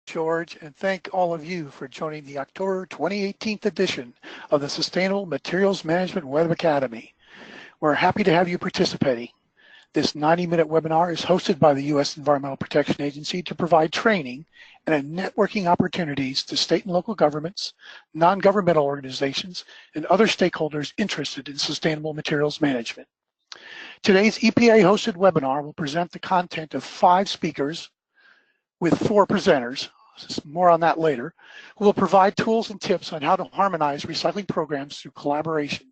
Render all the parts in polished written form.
George, and thank all of you for joining the October 2018 edition of the Sustainable Materials Management Web Academy. We're happy to have you participating. This 90-minute webinar is hosted by the U.S. Environmental Protection Agency to provide training and networking opportunities to state and local governments, non-governmental organizations, and other stakeholders interested in sustainable materials management. Today's EPA-hosted webinar will present the content of 5 speakers with 4 presenters, more on that later, who will provide tools and tips on how to harmonize recycling programs through collaboration.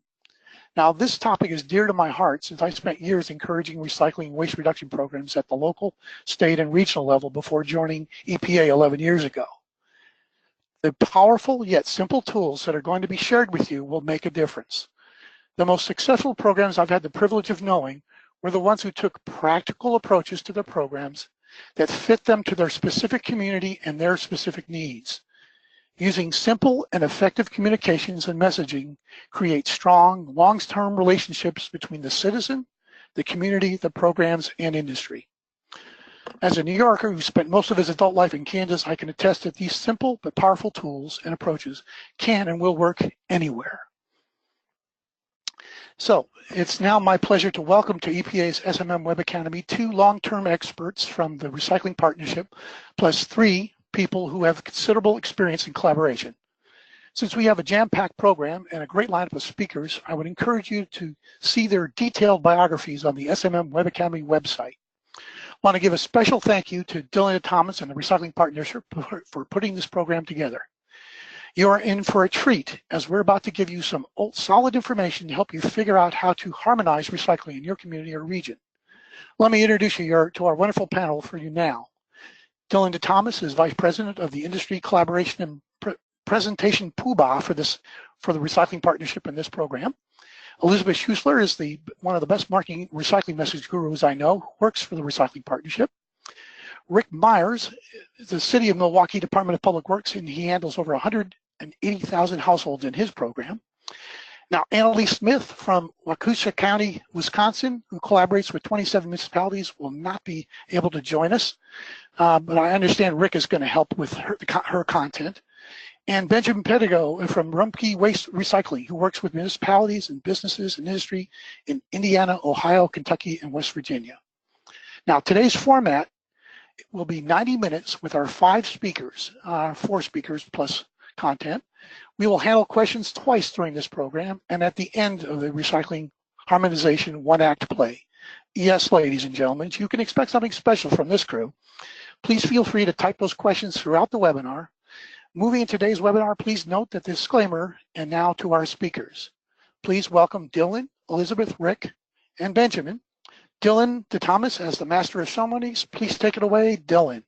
Now, this topic is dear to my heart since I spent years encouraging recycling and waste reduction programs at the local, state, and regional level before joining EPA 11 years ago. The powerful yet simple tools that are going to be shared with you will make a difference. The most successful programs I've had the privilege of knowing were the ones who took practical approaches to their programs that fit them to their specific community and their specific needs. Using simple and effective communications and messaging creates strong, long-term relationships between the citizen, the community, the programs, and industry. As a New Yorker who spent most of his adult life in Kansas, I can attest that these simple but powerful tools and approaches can and will work anywhere. So it's now my pleasure to welcome to EPA's SMM Web Academy 2 long-term experts from the Recycling Partnership, plus 3 people who have considerable experience in collaboration. Since we have a jam-packed program and a great lineup of speakers, I would encourage you to see their detailed biographies on the SMM Web Academy website. I want to give a special thank you to Dylan Thomas and the Recycling Partnership for putting this program together. You are in for a treat as we're about to give you some solid information to help you figure out how to harmonize recycling in your community or region. Let me introduce you to our wonderful panel for you now. Dylan Thomas is Vice President of the Industry Collaboration and Presentation Poobah for the Recycling Partnership in this program. Elizabeth Schuessler is one of the best marketing recycling message gurus I know, who works for the Recycling Partnership. Rick Myers is the City of Milwaukee Department of Public Works, and he handles over 180,000 households in his program. Now, Annalise Smith from Waukesha County, Wisconsin, who collaborates with 27 municipalities, will not be able to join us, but I understand Rick is going to help with her content. And Benjamin Pedigo from Rumpke Waste Recycling, who works with municipalities and businesses and industry in Indiana, Ohio, Kentucky, and West Virginia. Now, today's format will be 90 minutes with our 5 speakers, 4 speakers plus content. We will handle questions twice during this program and at the end of the recycling harmonization one-act play. Yes, ladies and gentlemen, you can expect something special from this crew. Please feel free to type those questions throughout the webinar. Moving in today's webinar, please note the disclaimer, and now to our speakers. Please welcome Dylan, Elizabeth, Rick, and Benjamin. Dylan Thomas, as the Master of Ceremonies, please take it away, Dylan.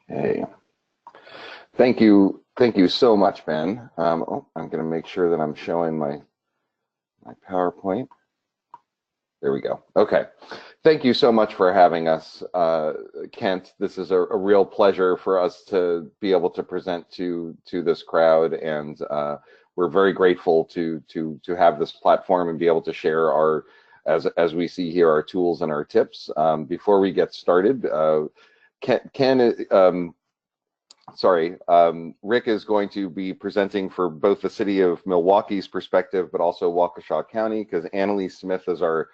Hey, thank you so much, Ben. I'm going to make sure that I'm showing my PowerPoint. There we go. Okay, thank you so much for having us, Kent. This is a real pleasure for us to be able to present to this crowd, and we're very grateful to have this platform and be able to share our, as we see here, our tools and our tips. Before we get started, Rick is going to be presenting for both the City of Milwaukee's perspective, but also Waukesha County, because Annalise Smith is our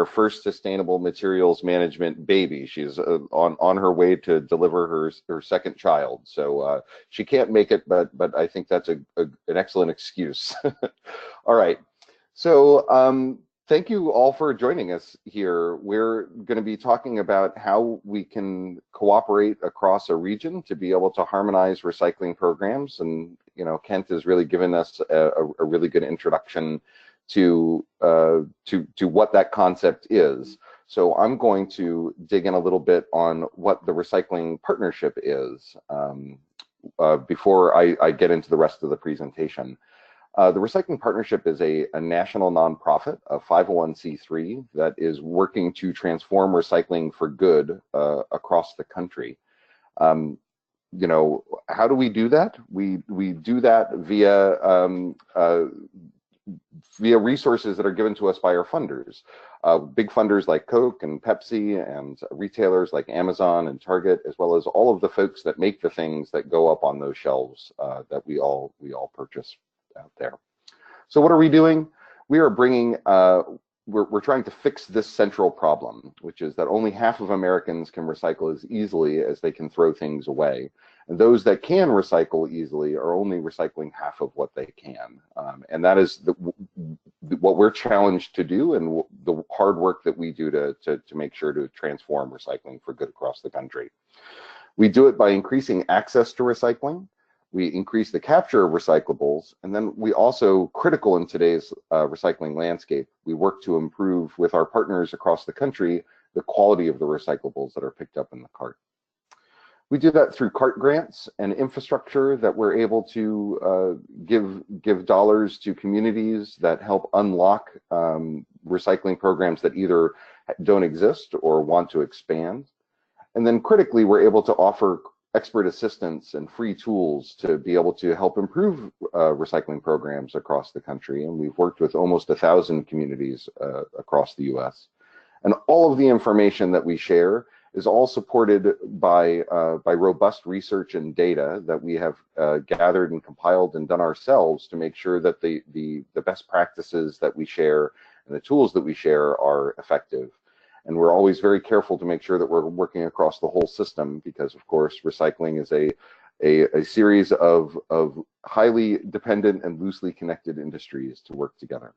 first sustainable materials management baby. She's on her way to deliver her second child, so she can't make it, but I think that's an excellent excuse. All right, so thank you all for joining us here. We're going to be talking about how we can cooperate across a region to be able to harmonize recycling programs, and Kent has really given us a really good introduction to what that concept is. So I'm going to dig in a little bit on what the Recycling Partnership is before I get into the rest of the presentation. The Recycling Partnership is a national nonprofit, a 501c3 that is working to transform recycling for good across the country. How do we do that? We do that via via resources that are given to us by our funders. Big funders like Coke and Pepsi, and retailers like Amazon and Target, as well as all of the folks that make the things that go up on those shelves that we all purchase out there. So what are we doing? We are bringing, we're trying to fix this central problem, which is that only half of Americans can recycle as easily as they can throw things away. And those that can recycle easily are only recycling half of what they can. And that is what we're challenged to do, and the hard work that we do to make sure to transform recycling for good across the country. We do it by increasing access to recycling. We increase the capture of recyclables, and then we also, critical in today's recycling landscape, we work to improve with our partners across the country the quality of the recyclables that are picked up in the cart. We do that through cart grants and infrastructure that we're able to give dollars to communities that help unlock recycling programs that either don't exist or want to expand. And then critically, we're able to offer expert assistance and free tools to be able to help improve recycling programs across the country. And we've worked with almost 1,000 communities across the US. And all of the information that we share is all supported by robust research and data that we have gathered and compiled and done ourselves to make sure that the best practices that we share and the tools that we share are effective. And we're always very careful to make sure that we're working across the whole system, because of course recycling is a series of highly dependent and loosely connected industries to work together.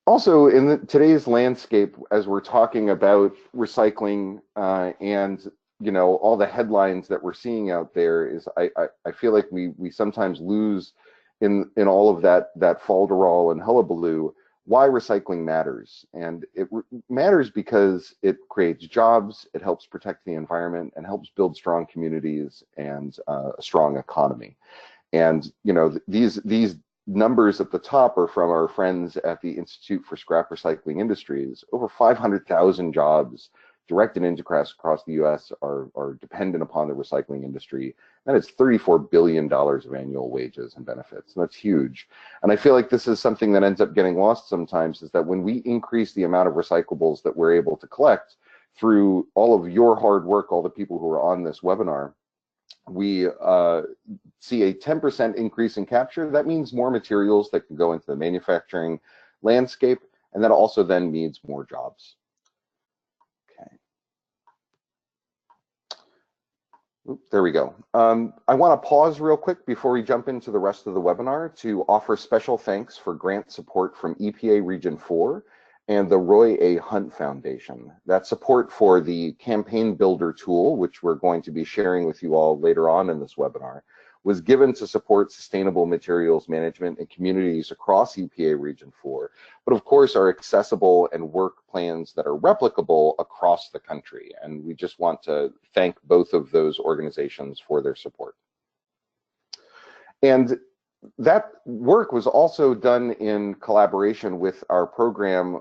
Also, in today's landscape, as we're talking about recycling and all the headlines that we're seeing out there, is I feel like we sometimes lose in all of that falderall and hullabaloo why recycling matters. And it matters because it creates jobs, it helps protect the environment, and helps build strong communities and a strong economy. And these numbers at the top are from our friends at the Institute for Scrap Recycling Industries. Over 500,000 jobs, direct and indirect, across the US are dependent upon the recycling industry. That is $34 billion of annual wages and benefits, and that's huge. And I feel like this is something that ends up getting lost sometimes, is that when we increase the amount of recyclables that we're able to collect through all of your hard work, all the people who are on this webinar, we see a 10% increase in capture. That means more materials that can go into the manufacturing landscape, and that also then means more jobs. There we go. I want to pause real quick before we jump into the rest of the webinar to offer special thanks for grant support from EPA Region 4 and the Roy A. Hunt Foundation. That support for the Campaign Builder tool, which we're going to be sharing with you all later on in this webinar, was given to support sustainable materials management in communities across EPA Region 4, but of course are accessible and work plans that are replicable across the country. And we just want to thank both of those organizations for their support. And that work was also done in collaboration with our program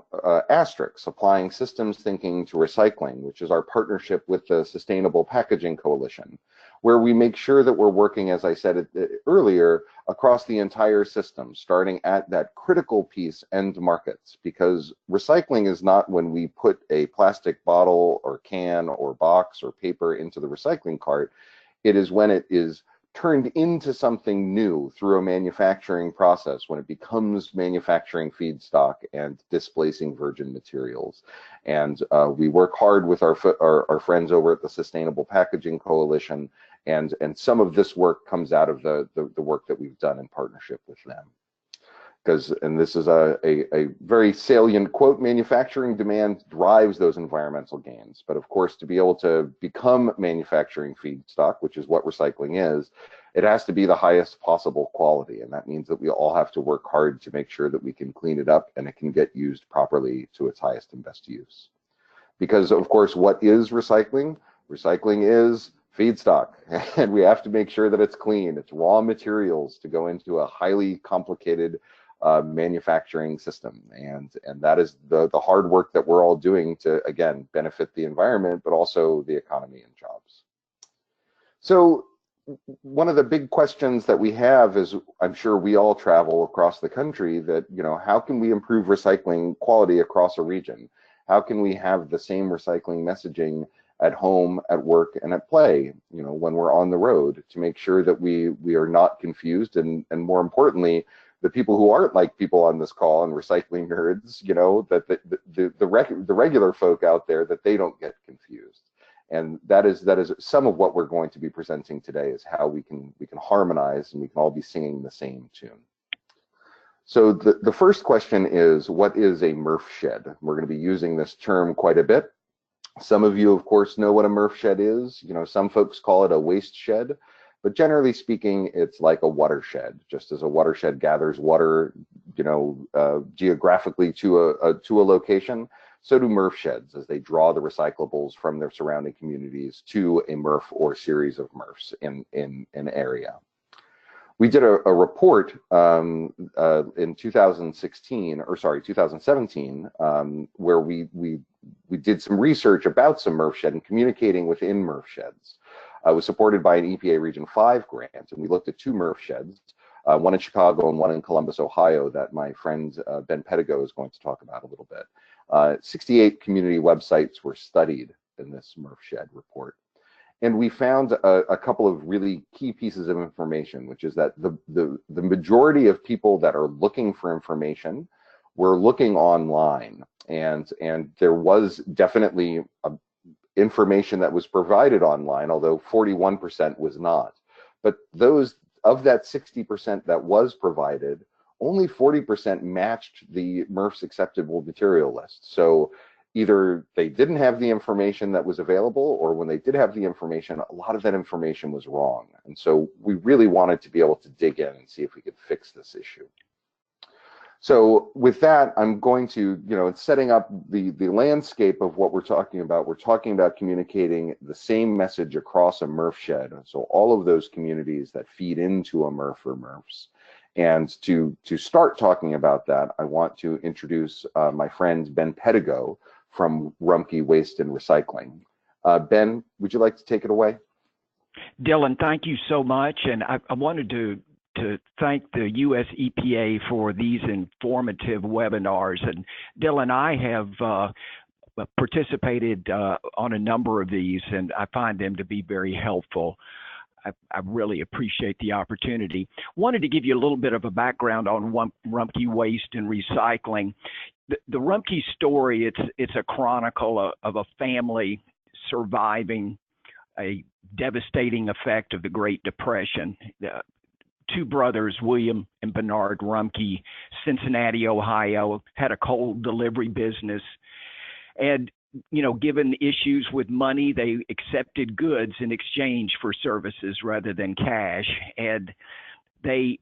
Asterix, Applying Systems Thinking to Recycling, which is our partnership with the Sustainable Packaging Coalition, where we make sure that we're working, as I said earlier, across the entire system, starting at that critical piece, end markets, because recycling is not when we put a plastic bottle or can or box or paper into the recycling cart. It is when it is turned into something new through a manufacturing process, when it becomes manufacturing feedstock and displacing virgin materials. And we work hard with our friends over at the Sustainable Packaging Coalition, and some of this work comes out of the work that we've done in partnership with them. And this is a very salient quote, manufacturing demand drives those environmental gains. But of course, to be able to become manufacturing feedstock, which is what recycling is, it has to be the highest possible quality. And that means that we all have to work hard to make sure that we can clean it up and it can get used properly to its highest and best use. Because of course, what is recycling? Recycling is feedstock, and we have to make sure that it's clean. It's raw materials to go into a highly complicated manufacturing system, and that is the hard work that we're all doing to, again, benefit the environment, but also the economy and jobs. So one of the big questions that we have is, I'm sure we all travel across the country, that, how can we improve recycling quality across a region? How can we have the same recycling messaging at home, at work, and at play, when we're on the road, to make sure that we are not confused, and more importantly, the people who aren't like people on this call and recycling nerds, that the regular folk out there, that they don't get confused. And that is some of what we're going to be presenting today, is how we can harmonize, and we can all be singing the same tune. So the first question is, what is a MRF shed? We're going to be using this term quite a bit. Some of you, of course, know what a MRF shed is. Some folks call it a waste shed, but generally speaking, it's like a watershed. Just as a watershed gathers water, geographically to a location, so do MRF sheds, as they draw the recyclables from their surrounding communities to a MRF or series of MRFs in an area. We did a report in 2017, where we did some research about some MRF shed and communicating within MRF sheds. It was supported by an EPA Region 5 grant, and we looked at 2 MRF sheds, one in Chicago and one in Columbus, Ohio, that my friend Ben Pedigo is going to talk about a little bit. 68 community websites were studied in this MRF shed report. And we found a couple of really key pieces of information, which is that the majority of people that are looking for information were looking online, and there was definitely information that was provided online, although 41% was not. But those of that 60% that was provided, only 40% matched the MRF's acceptable material list. So either they didn't have the information that was available, or when they did have the information, a lot of that information was wrong. And so we really wanted to be able to dig in and see if we could fix this issue. So with that, I'm going to, setting up the landscape of what we're talking about. We're talking about communicating the same message across a MRF shed. So all of those communities that feed into a MRF or MRFs. And to start talking about that, I want to introduce my friend Ben Pedigo from Rumpke Waste and Recycling. Ben, would you like to take it away? Dylan, thank you so much. And I wanted to thank the U.S. EPA for these informative webinars. And Dylan, I have participated on a number of these, and I find them to be very helpful. I really appreciate the opportunity. Wanted to give you a little bit of a background on Rumpke Waste and Recycling. The Rumpke story, it's a chronicle of a family surviving a devastating effect of the Great Depression. 2 brothers, William and Bernard Rumpke, Cincinnati, Ohio, had a coal delivery business. And given issues with money, they accepted goods in exchange for services rather than cash. And they,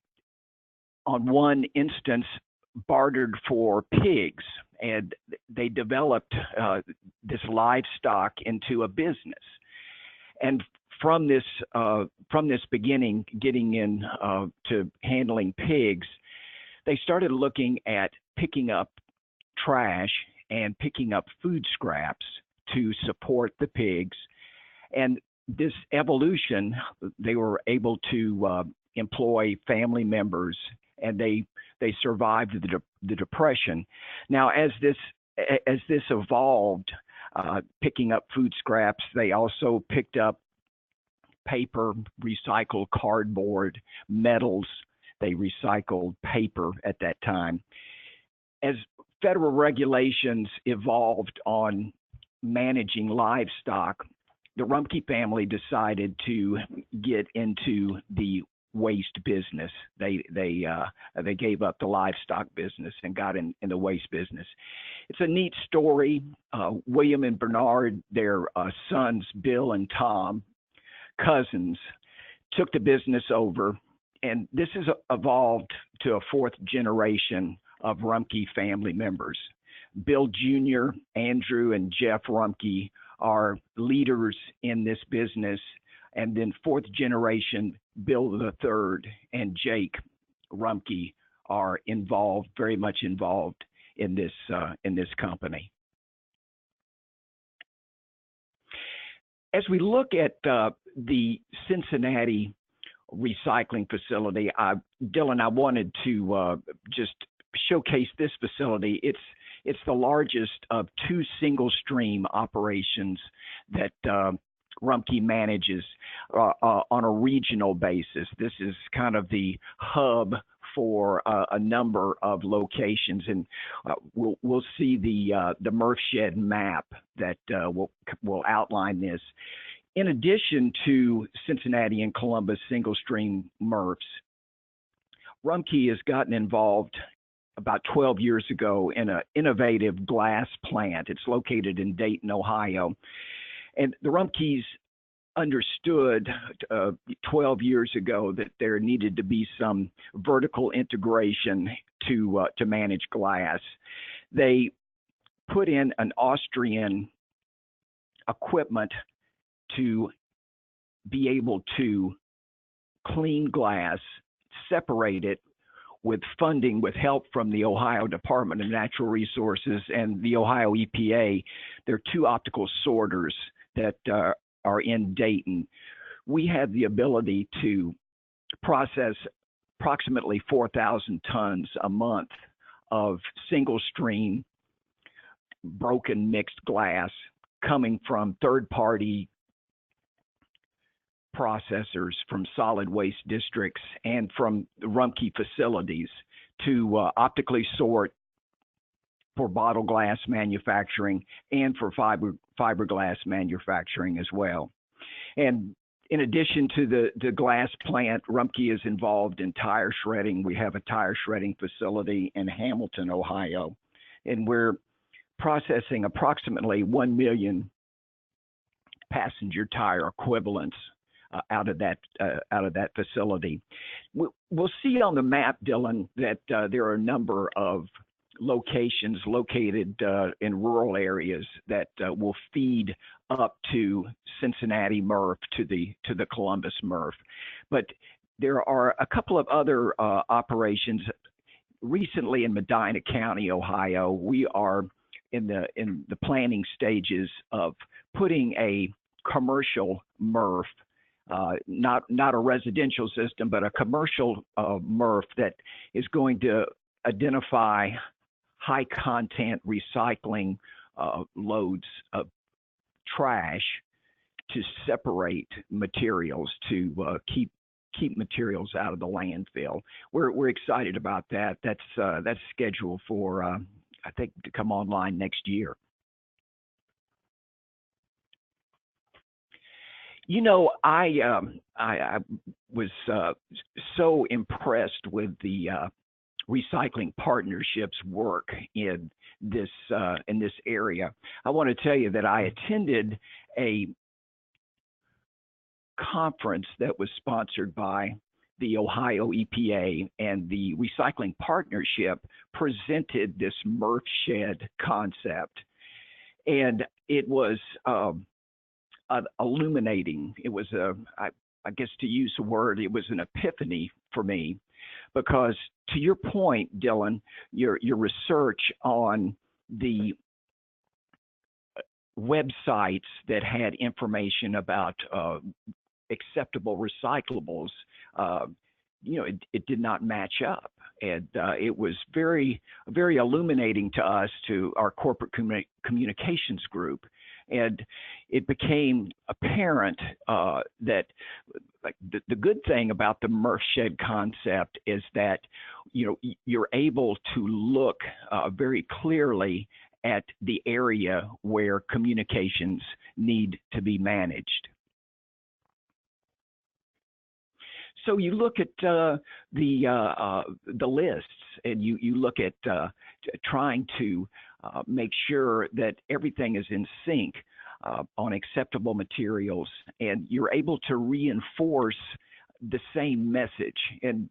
on one instance, bartered for pigs, and they developed this livestock into a business. And from this beginning, getting in to handling pigs, they started looking at picking up trash and picking up food scraps to support the pigs. And this evolution, they were able to employ family members, and they survived the Depression. Now, as this evolved, picking up food scraps, they also picked up paper, recycled cardboard, metals. They recycled paper at that time. As federal regulations evolved on managing livestock, the Rumpke family decided to get into the waste business. They gave up the livestock business and got in the waste business. It's a neat story. William and Bernard, their sons, Bill and Tom, cousins, took the business over, and this has evolved to a 4th generation of Rumpke family members. Bill Jr., Andrew, and Jeff Rumpke are leaders in this business, and then 4th generation, Bill III and Jake Rumpke are involved, very much involved in this company. as we look at the Cincinnati recycling facility, Dylan, I wanted to just showcase this facility. It's the largest of two single stream operations that Rumpke manages on a regional basis. This is kind of the hub for a number of locations, and we'll see the MRF shed map that will outline this. In addition to Cincinnati and Columbus single stream MRFs, Rumpke has gotten involved about 12 years ago in an innovative glass plant. It's located in Dayton, Ohio. And the Rumpkes understood 12 years ago that there needed to be some vertical integration to manage glass. They put in an Austrian equipment to be able to clean glass, separate it with funding, with help from the Ohio Department of Natural Resources and the Ohio EPA. There are two optical sorters that are in Dayton. We have the ability to process approximately 4,000 tons a month of single stream broken mixed glass coming from third-party processors, from solid waste districts, and from the Rumpke facilities to optically sort for bottle glass manufacturing and for fiberglass manufacturing as well. And in addition to the glass plant, Rumpke is involved in tire shredding. We have a tire shredding facility in Hamilton, Ohio, and we're processing approximately 1 million passenger tire equivalents out of that facility. We'll see on the map, Dylan, that there are a number of locations located in rural areas that will feed up to Cincinnati MRF, to the Columbus MRF. But there are a couple of other operations. Recently in Medina County, Ohio, we are in the planning stages of putting a commercial MRF, not a residential system, but a commercial MRF that is going to identify high content recycling loads of trash to separate materials, to keep materials out of the landfill. We're excited about that. That's scheduled for I think to come online next year. You know, I was so impressed with the recycling partnerships work in this area. I want to tell you that I attended a conference that was sponsored by the Ohio EPA, and the recycling partnership presented this MRF shed concept, and it was illuminating. It was I guess to use a word, it was an epiphany for me, because to your point, Dylan, your research on the websites that had information about acceptable recyclables, you know, it did not match up. And it was very, very illuminating to us, to our corporate communications group. And it became apparent that the good thing about the MRF shed concept is that, you know, you're able to look very clearly at the area where communications need to be managed. So you look at the lists, and you look at trying to make sure that everything is in sync on acceptable materials, and you're able to reinforce the same message. And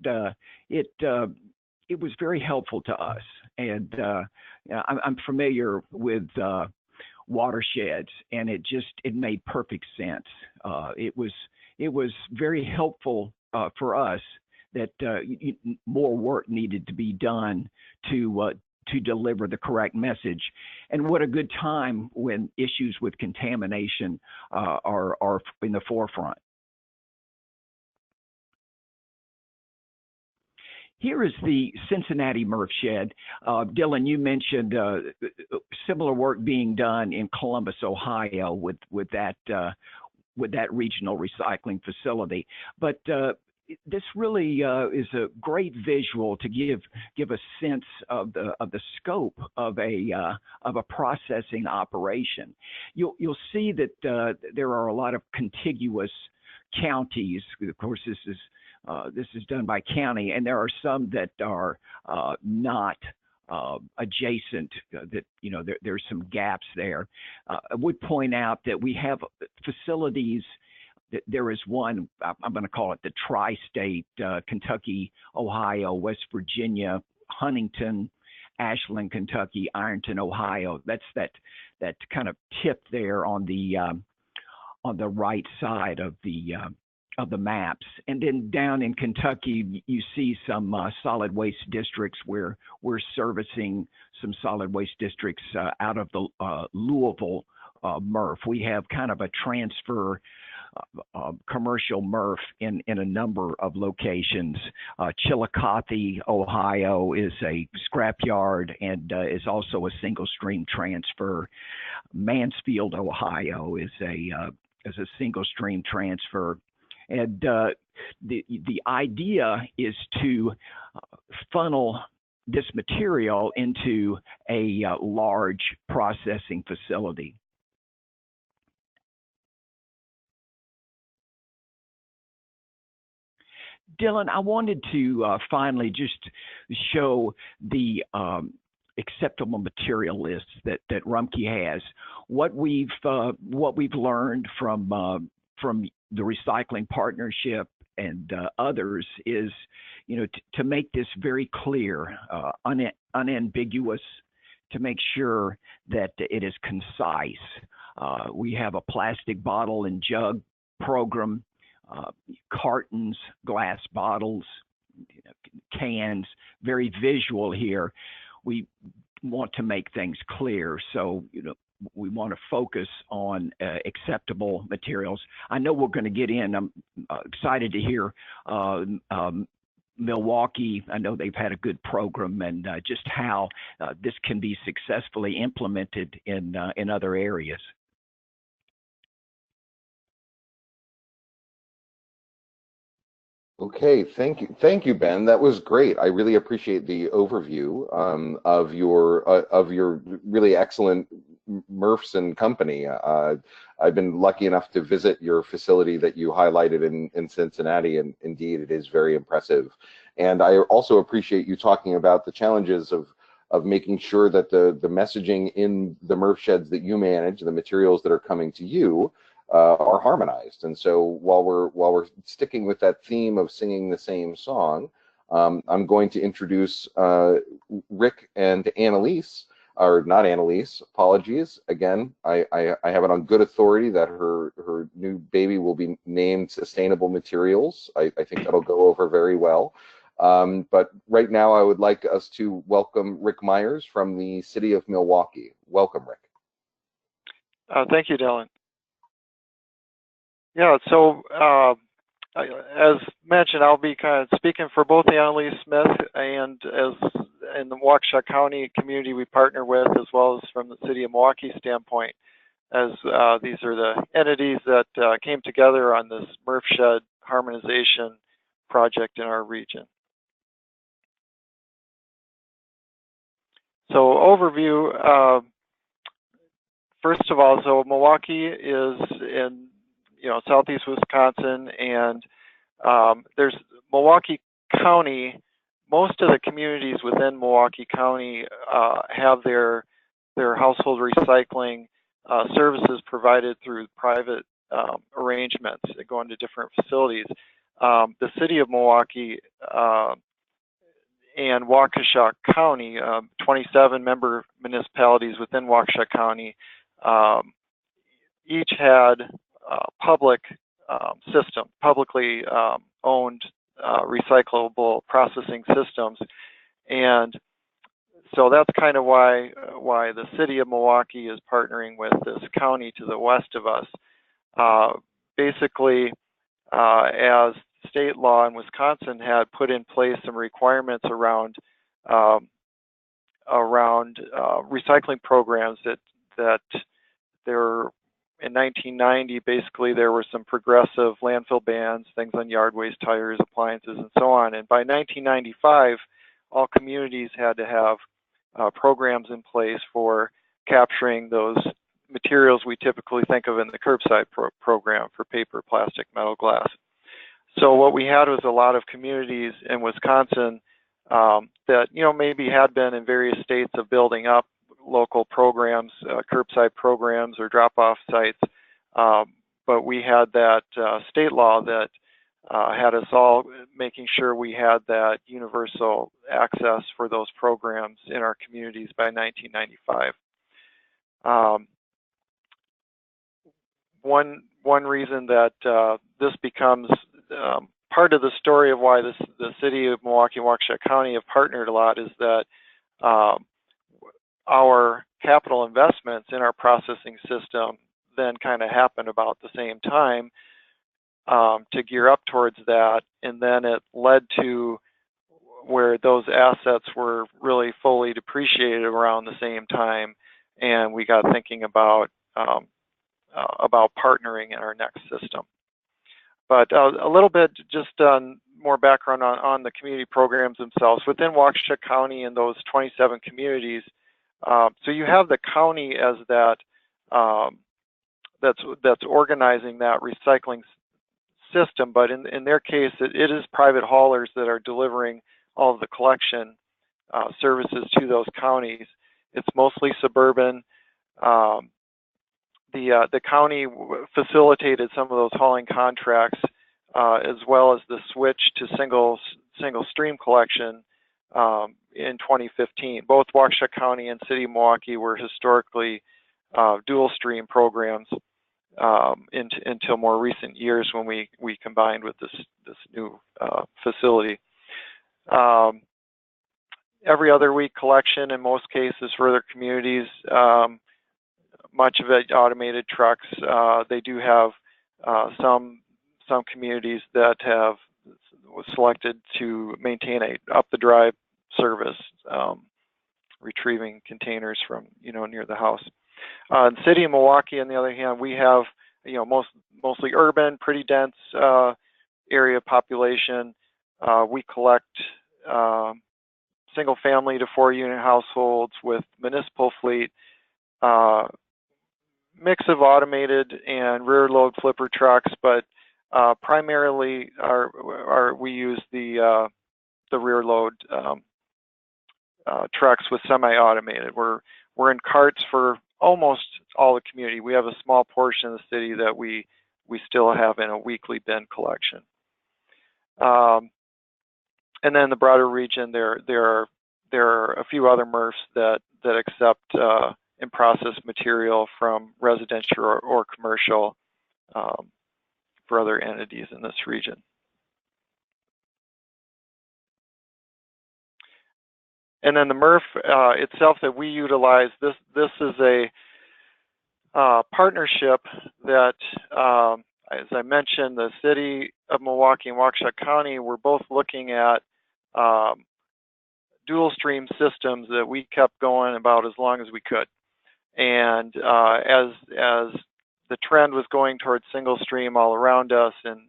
it was very helpful to us. And I'm familiar with watersheds, and it made perfect sense. It was very helpful for us that more work needed to be done to to deliver the correct message. And what a good time when issues with contamination are in the forefront. Here is the Cincinnati MRF shed. Dylan, you mentioned similar work being done in Columbus, Ohio, with that regional recycling facility. But this really is a great visual to give a sense of the scope of a processing operation. You'll see that there are a lot of contiguous counties. Of course, this is done by county, and there are some that are not adjacent. That there's some gaps there. I would point out that we have facilities. There is one, I'm going to call it the tri-state, Kentucky, Ohio, West Virginia, Huntington, Ashland, Kentucky, Ironton, Ohio. That's that kind of tip there on the right side of the maps. And then down in Kentucky, you see some solid waste districts where we're servicing some solid waste districts out of the Louisville MRF. We have kind of a transfer commercial MRF in a number of locations. Chillicothe, Ohio is a scrapyard and is also a single stream transfer. Mansfield, Ohio is a single stream transfer. And the idea is to funnel this material into a large processing facility. Dylan, I wanted to finally just show the acceptable material lists that Rumpke has. What we've learned from the recycling partnership and others is, to make this very clear, unambiguous, to make sure that it is concise. We have a plastic bottle and jug program. Cartons, glass bottles, cans, very visual here. We want to make things clear. So, we want to focus on acceptable materials. I know we're going to get in. I'm excited to hear Milwaukee. I know they've had a good program and just how this can be successfully implemented in other areas. Okay, thank you, Ben. That was great. I really appreciate the overview of your really excellent MRFs and company. I've been lucky enough to visit your facility that you highlighted in Cincinnati, and indeed it is very impressive. And I also appreciate you talking about the challenges of making sure that the messaging in the MRF sheds that you manage, the materials that are coming to you, are harmonized. And so while we're sticking with that theme of singing the same song, I'm going to introduce Rick and Annalise, or not Annalise, apologies. Again, I have it on good authority that her new baby will be named Sustainable Materials. I think that'll go over very well. But right now I would like us to welcome Rick Myers from the City of Milwaukee. Welcome, Rick. Thank you, Dylan. Yeah, so as mentioned, I'll be kind of speaking for both Annalise Smith and as in the Waukesha County community we partner with, as well as from the City of Milwaukee standpoint, as these are the entities that came together on this MRF shed harmonization project in our region. So overview, first of all, so Milwaukee is in southeast Wisconsin, and there's Milwaukee County. Most of the communities within Milwaukee County have their household recycling services provided through private arrangements that go into different facilities. The City of Milwaukee and Waukesha County, 27 member municipalities within Waukesha County, each had publicly owned recyclable processing systems. And so that's kind of why the City of Milwaukee is partnering with this county to the west of us. Basically, as state law in Wisconsin had put in place some requirements around recycling programs that there in 1990, basically there were some progressive landfill bans, things on yard waste, tires, appliances, and so on. And by 1995, all communities had to have programs in place for capturing those materials we typically think of in the curbside program for paper, plastic, metal, glass. So what we had was a lot of communities in Wisconsin that maybe had been in various states of building up local programs, curbside programs or drop-off sites, but we had that state law that had us all making sure we had that universal access for those programs in our communities by 1995. One reason that this becomes part of the story of why the City of Milwaukee and Waukesha County have partnered a lot is that our capital investments in our processing system then kind of happened about the same time to gear up towards that, and then it led to where those assets were really fully depreciated around the same time, and we got thinking about partnering in our next system. But a little bit just more background on the community programs themselves. Within Waukesha County and those 27 communities, so you have the county as that that's organizing that recycling system, but in their case, it is private haulers that are delivering all of the collection services to those counties. It's mostly suburban. The county facilitated some of those hauling contracts, as well as the switch to single stream collection in 2015. Both Waukesha County and City of Milwaukee were historically dual stream programs until more recent years when we combined with this new facility. Every other week collection in most cases for other communities. Much of it automated trucks. They do have some communities that have selected to maintain a up the drive service, retrieving containers from near the house. In the City of Milwaukee, on the other hand, we have mostly urban, pretty dense area population. We collect single family to 4-unit households with municipal fleet. Mix of automated and rear load flipper trucks, but primarily we use the rear load trucks with semi-automated. We're in carts for almost all the community. We have a small portion of the city that we still have in a weekly bin collection. And then the broader region, there are a few other MRFs that accept in-process material from residential or commercial for other entities in this region. And then the MRF itself that we utilize, this is a partnership that, as I mentioned, the City of Milwaukee and Waukesha County were both looking at dual stream systems that we kept going about as long as we could. And as the trend was going towards single stream all around us, and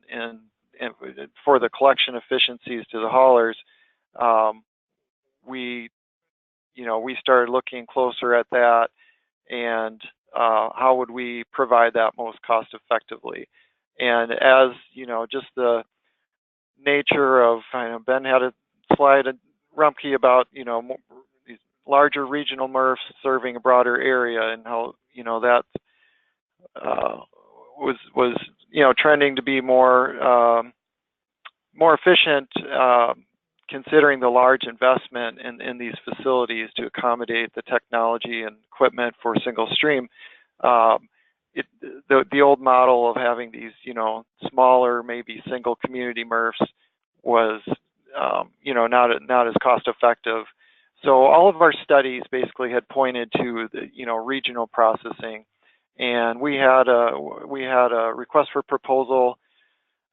for the collection efficiencies to the haulers, we started looking closer at that and how would we provide that most cost effectively. And as just the nature of, Ben had a slide at Rumpke about these larger regional MRFs serving a broader area, and how that was trending to be more efficient, considering the large investment in these facilities to accommodate the technology and equipment for single stream. The old model of having these smaller, maybe single community MRFs was not as cost effective. So all of our studies basically had pointed to the, regional processing, and we had a request for proposal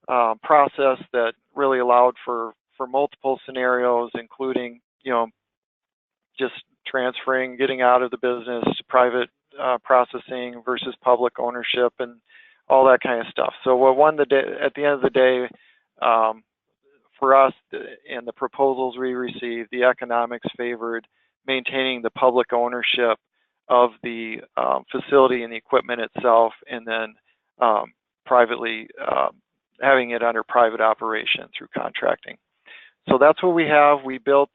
process that really allowed for multiple scenarios, including just transferring, getting out of the business to private processing versus public ownership and all that kind of stuff. So what won the day at the end of the day for us and the proposals we received, the economics favored maintaining the public ownership of the facility and the equipment itself, and then privately having it under private operation through contracting. So that's what we have. We built,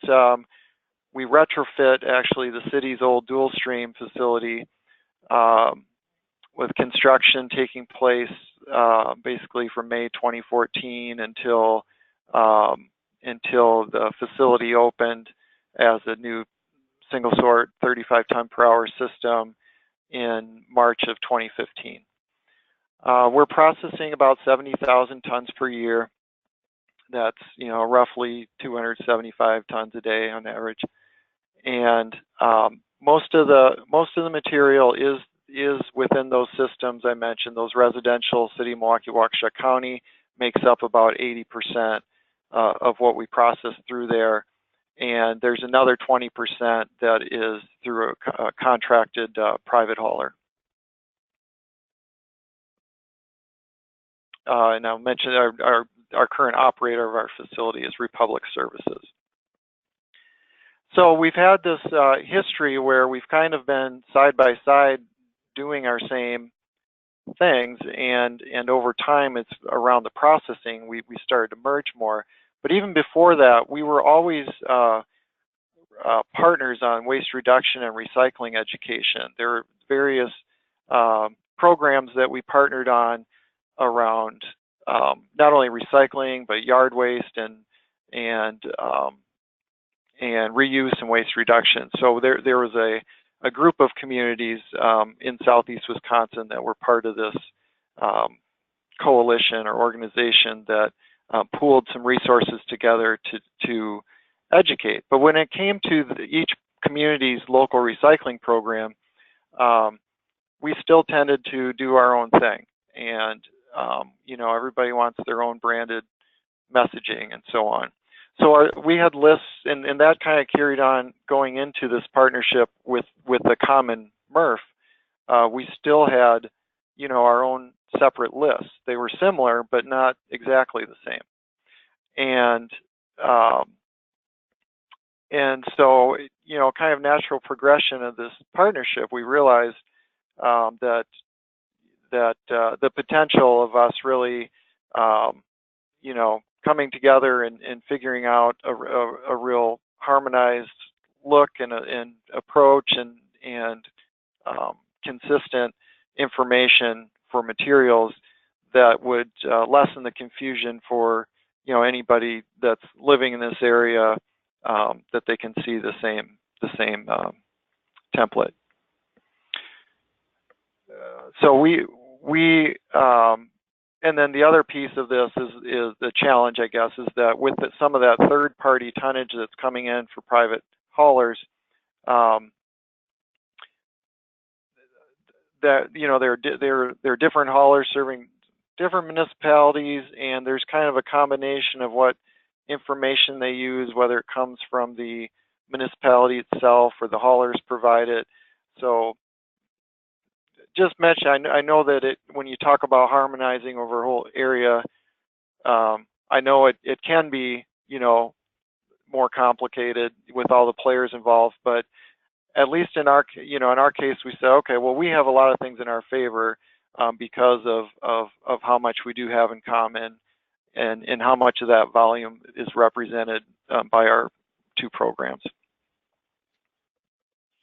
we retrofit actually the city's old dual stream facility with construction taking place basically from May 2014 until the facility opened as a new single sort 35 ton per hour system in March of 2015. We're processing about 70,000 tons per year. That's roughly 275 tons a day on average, and most of the material is within those systems I mentioned. Those residential, City of Milwaukee, Waukesha County makes up about 80% of what we process through there, and there's another 20% that is through a contracted private hauler. And I'll mention our current operator of our facility is Republic Services. So we've had this history where we've kind of been side by side doing our same things, and over time it's around the processing we started to merge more. But even before that, we were always partners on waste reduction and recycling education. There were various programs that we partnered on around not only recycling but yard waste and reuse and waste reduction. So there was a group of communities in southeast Wisconsin that were part of this coalition or organization that pooled some resources together to educate. But when it came to each community's local recycling program, we still tended to do our own thing, and everybody wants their own branded messaging and so on. So we had lists, and that kind of carried on going into this partnership with the common MRF. We still had, our own separate lists. They were similar, but not exactly the same. And so, kind of natural progression of this partnership, we realized that the potential of us really, coming together and figuring out a real harmonized look and approach and consistent information for materials that would lessen the confusion for anybody that's living in this area, that they can see the same template. So we and then the other piece of this is the challenge, I guess, is that with some of that third-party tonnage that's coming in for private haulers, that there are different haulers serving different municipalities, and there's kind of a combination of what information they use, whether it comes from the municipality itself or the haulers provide it. So just mention, I know that when you talk about harmonizing over a whole area, I know it can be, more complicated with all the players involved, but at least in our case, we say, okay, well, we have a lot of things in our favor because of how much we do have in common and how much of that volume is represented by our two programs.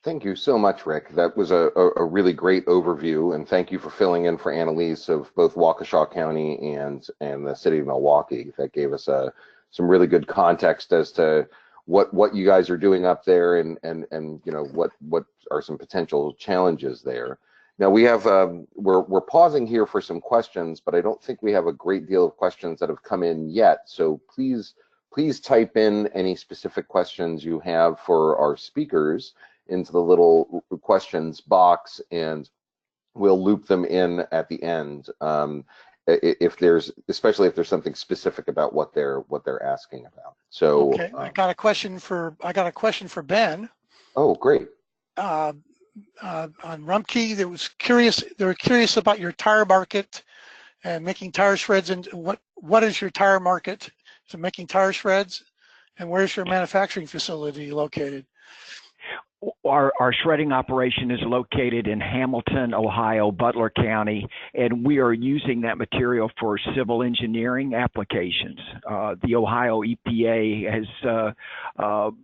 Thank you so much, Rick. That was a really great overview, and thank you for filling in for Annalise of both Waukesha County and the City of Milwaukee. That gave us some really good context as to what you guys are doing up there and what are some potential challenges there. Now we have we're pausing here for some questions, but I don't think we have a great deal of questions that have come in yet. So please please type in any specific questions you have for our speakers into the little questions box, and we'll loop them in at the end. If there's, especially if there's something specific about what they're asking about. So okay, I got a question for Ben. Oh, great. On Rumpke, they were curious about your tire market and making tire shreds. And what is your tire market? So making tire shreds, and where's your manufacturing facility located? Our shredding operation is located in Hamilton, Ohio, Butler County, and we are using that material for civil engineering applications. The Ohio EPA has,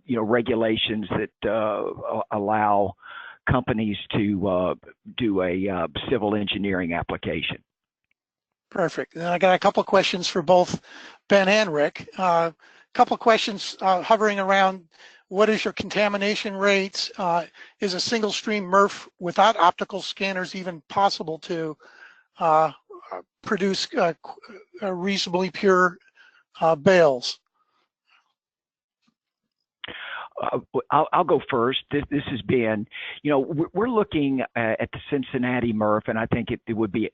regulations that allow companies to do a civil engineering application. Perfect. And I got a couple of questions for both Ben and Rick. A couple of questions hovering around. What is your contamination rates? Is a single stream MRF without optical scanners even possible to produce reasonably pure bales? I'll go first. This has been, we're looking at the Cincinnati MRF, and I think it would be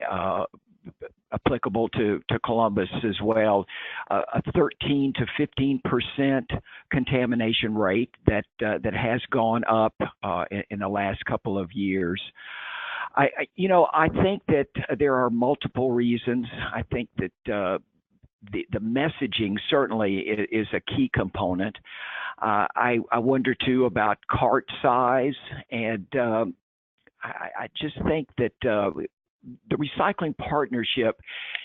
applicable to Columbus as well, a 13 to 15% contamination rate that has gone up in the last couple of years. I think that there are multiple reasons. I think that the messaging certainly is a key component. I wonder too about cart size, and I just think that the Recycling Partnership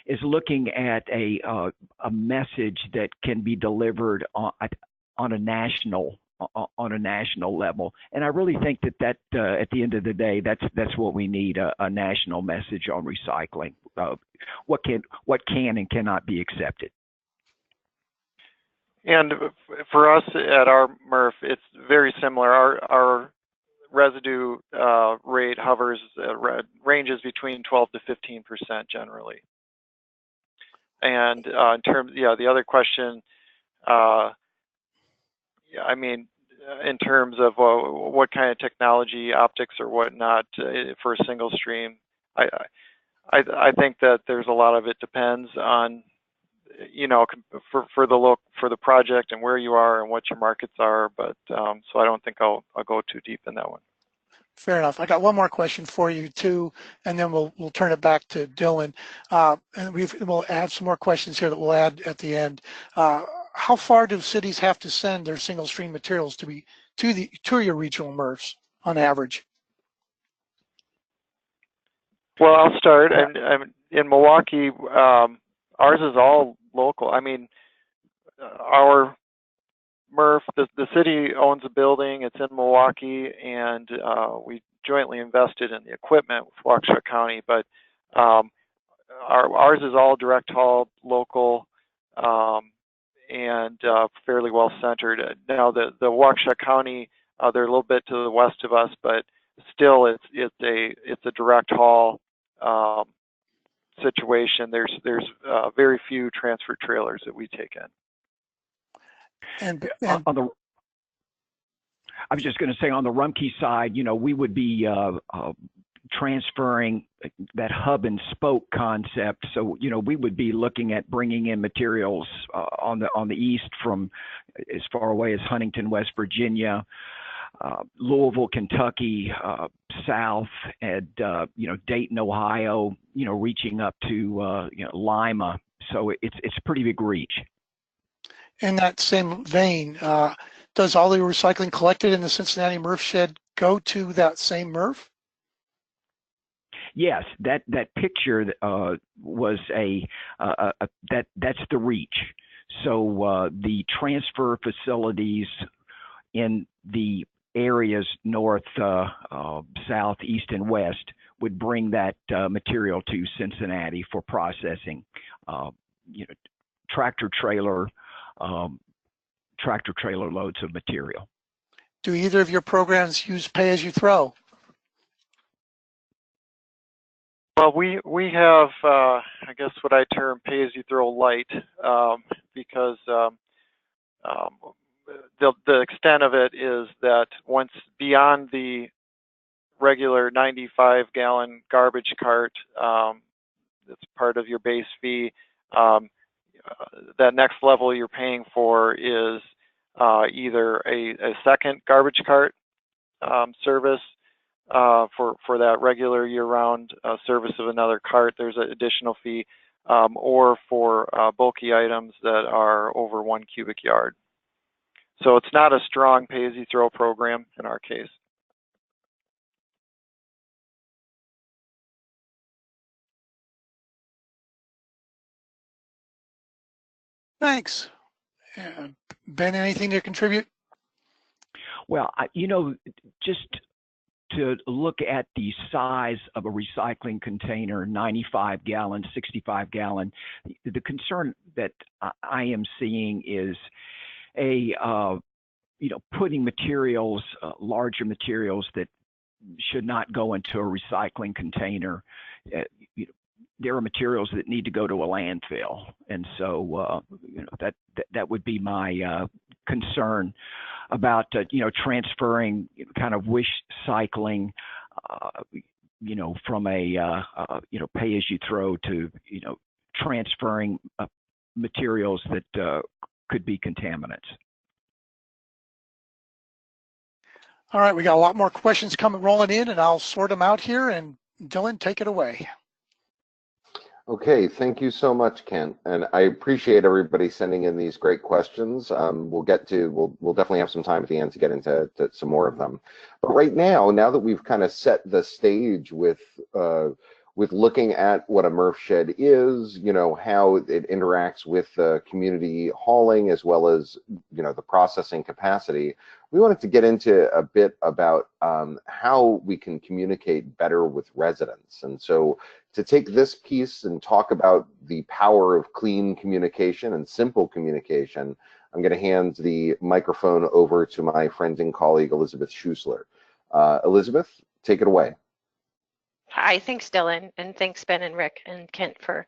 is looking at a message that can be delivered on a national level, and I really think that at the end of the day, that's what we need, a national message on recycling. What can and cannot be accepted. And for us at our MRF, it's very similar. Our residue rate ranges between 12 to 15% generally. And in terms, the other question, in terms of what kind of technology, optics or whatnot, for a single stream, I think that there's a lot of it depends on, for the project and where you are and what your markets are. But so I don't think I'll go too deep in that one. Fair enough. I got one more question for you too, and then we'll turn it back to Dylan. And we'll add some more questions here that we'll add at the end. How far do cities have to send their single stream materials to your regional MRFs on average? Well, I'll start. In Milwaukee, ours is all local. Our MRF, the city owns a building. It's in Milwaukee, and we jointly invested in the equipment with Waukesha County. But ours is all direct haul, local, and fairly well centered. Now the Waukesha County, they're a little bit to the west of us, but still it's a direct haul situation. There's very few transfer trailers that we take in. And I was just going to say, on the Rumpke side, we would be transferring that hub and spoke concept. So, we would be looking at bringing in materials on the east from as far away as Huntington, West Virginia, Louisville, Kentucky, south, and Dayton, Ohio, reaching up to Lima. So it's a pretty big reach. In that same vein, does all the recycling collected in the Cincinnati MRF shed go to that same MRF? Yes, that picture was that's the reach. So the transfer facilities in the areas north, south, east, and west would bring that material to Cincinnati for processing. Tractor trailer loads of material. Do either of your programs use pay as you throw? Well, we have, I guess what I term pay as you throw light, because the extent of it is that once beyond the regular 95-gallon garbage cart, that's part of your base fee, that next level you're paying for is either a second garbage cart service for that regular year-round service of another cart. There's an additional fee, or for bulky items that are over 1 cubic yard. So it's not a strong pay-as-you-throw program in our case. Thanks. Ben, anything to contribute? Well, just to look at the size of a recycling container, 95 gallon, 65 gallon, the concern that I am seeing is putting materials, larger materials that should not go into a recycling container. There are materials that need to go to a landfill, and so that would be my concern about transferring kind of wish cycling, from a pay as you throw to transferring materials that could be contaminants. All right, we got a lot more questions rolling in, and I'll sort them out here. And Dylan, take it away. Okay, thank you so much, Kent, and I appreciate everybody sending in these great questions. We'll definitely have some time at the end to get into some more of them. But right now that we've kind of set the stage with looking at what a MRF shed is, how it interacts with community hauling as well as the processing capacity, we wanted to get into a bit about how we can communicate better with residents. And so to take this piece and talk about the power of clean communication and simple communication, I'm going to hand the microphone over to my friend and colleague, Elizabeth Schussler. Elizabeth, take it away. Hi, thanks, Dylan, and thanks, Ben and Rick and Kent for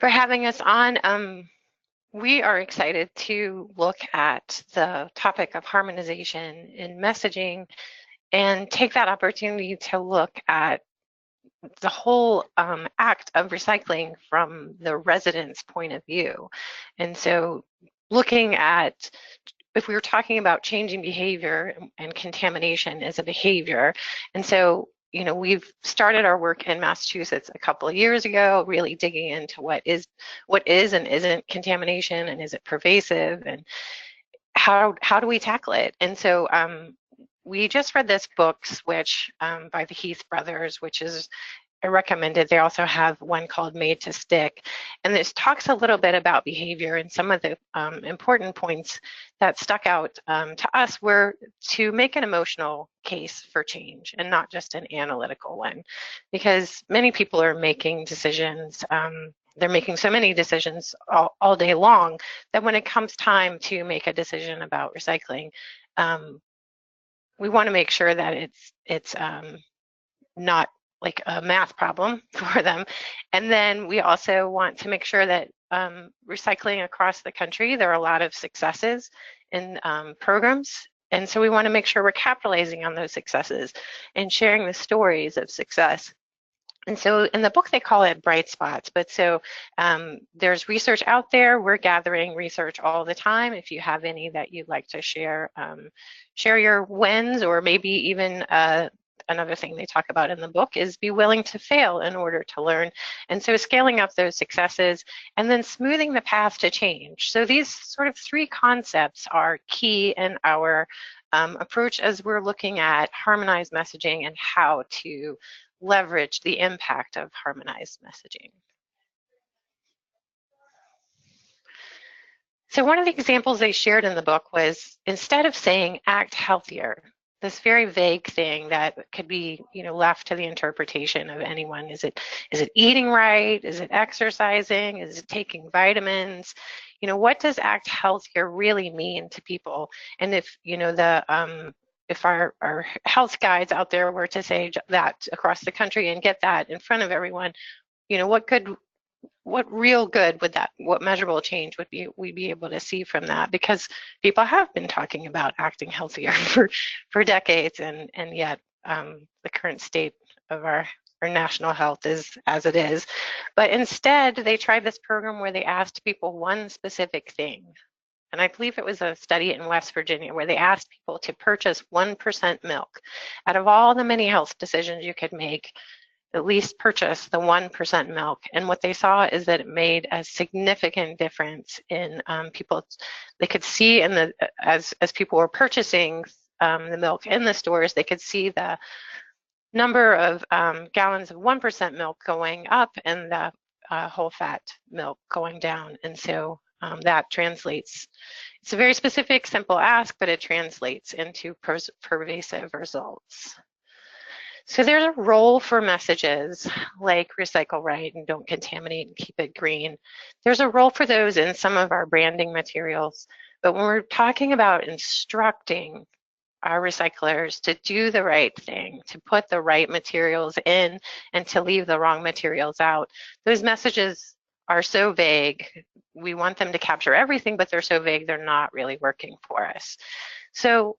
having us on. We are excited to look at the topic of harmonization in messaging and take that opportunity to look at the whole act of recycling from the resident's point of view. And so looking at, if we were talking about changing behavior and contamination as a behavior, and so we've started our work in Massachusetts a couple of years ago, really digging into what is and isn't contamination, and is it pervasive, and how do we tackle it? And so we just read this book, Switch, by the Heath brothers, which is recommended. They also have one called Made to Stick, and this talks a little bit about behavior, and some of the important points that stuck out to us were to make an emotional case for change and not just an analytical one, because many people are making decisions. They're making so many decisions all day long that when it comes time to make a decision about recycling, we want to make sure that it's not like a math problem for them. And then we also want to make sure that recycling across the country, there are a lot of successes in programs. And so we want to make sure we're capitalizing on those successes and sharing the stories of success. And so in the book, they call it bright spots. But so there's research out there. We're gathering research all the time. If you have any that you'd like to share, share your wins, or maybe even another thing they talk about in the book is be willing to fail in order to learn. And so scaling up those successes and then smoothing the path to change. So these sort of three concepts are key in our approach as we're looking at harmonized messaging and how to leverage the impact of harmonized messaging. So one of the examples they shared in the book was, instead of saying act healthier, this very vague thing that could be left to the interpretation of anyone. Is it eating right? Is it exercising? Is it taking vitamins? What does act healthier really mean to people? And if if our health guides out there were to say that across the country and get that in front of everyone, what could what real good would that, what measurable change would be we'd be able to see from that? Because people have been talking about acting healthier for decades, and yet the current state of our national health is as it is. But instead, they tried this program where they asked people one specific thing. And I believe it was a study in West Virginia where they asked people to purchase 1% milk. Out of all the many health decisions you could make, at least purchase the 1% milk. And what they saw is that it made a significant difference in people. They could see in the, as people were purchasing the milk in the stores, they could see the number of gallons of 1% milk going up and the whole fat milk going down. And so that translates. It's a very specific, simple ask, but it translates into pervasive results. So there's a role for messages like recycle right and don't contaminate and keep it green. There's a role for those in some of our branding materials. But when we're talking about instructing our recyclers to do the right thing, to put the right materials in and to leave the wrong materials out, those messages are so vague. We want them to capture everything, but they're so vague, they're not really working for us. So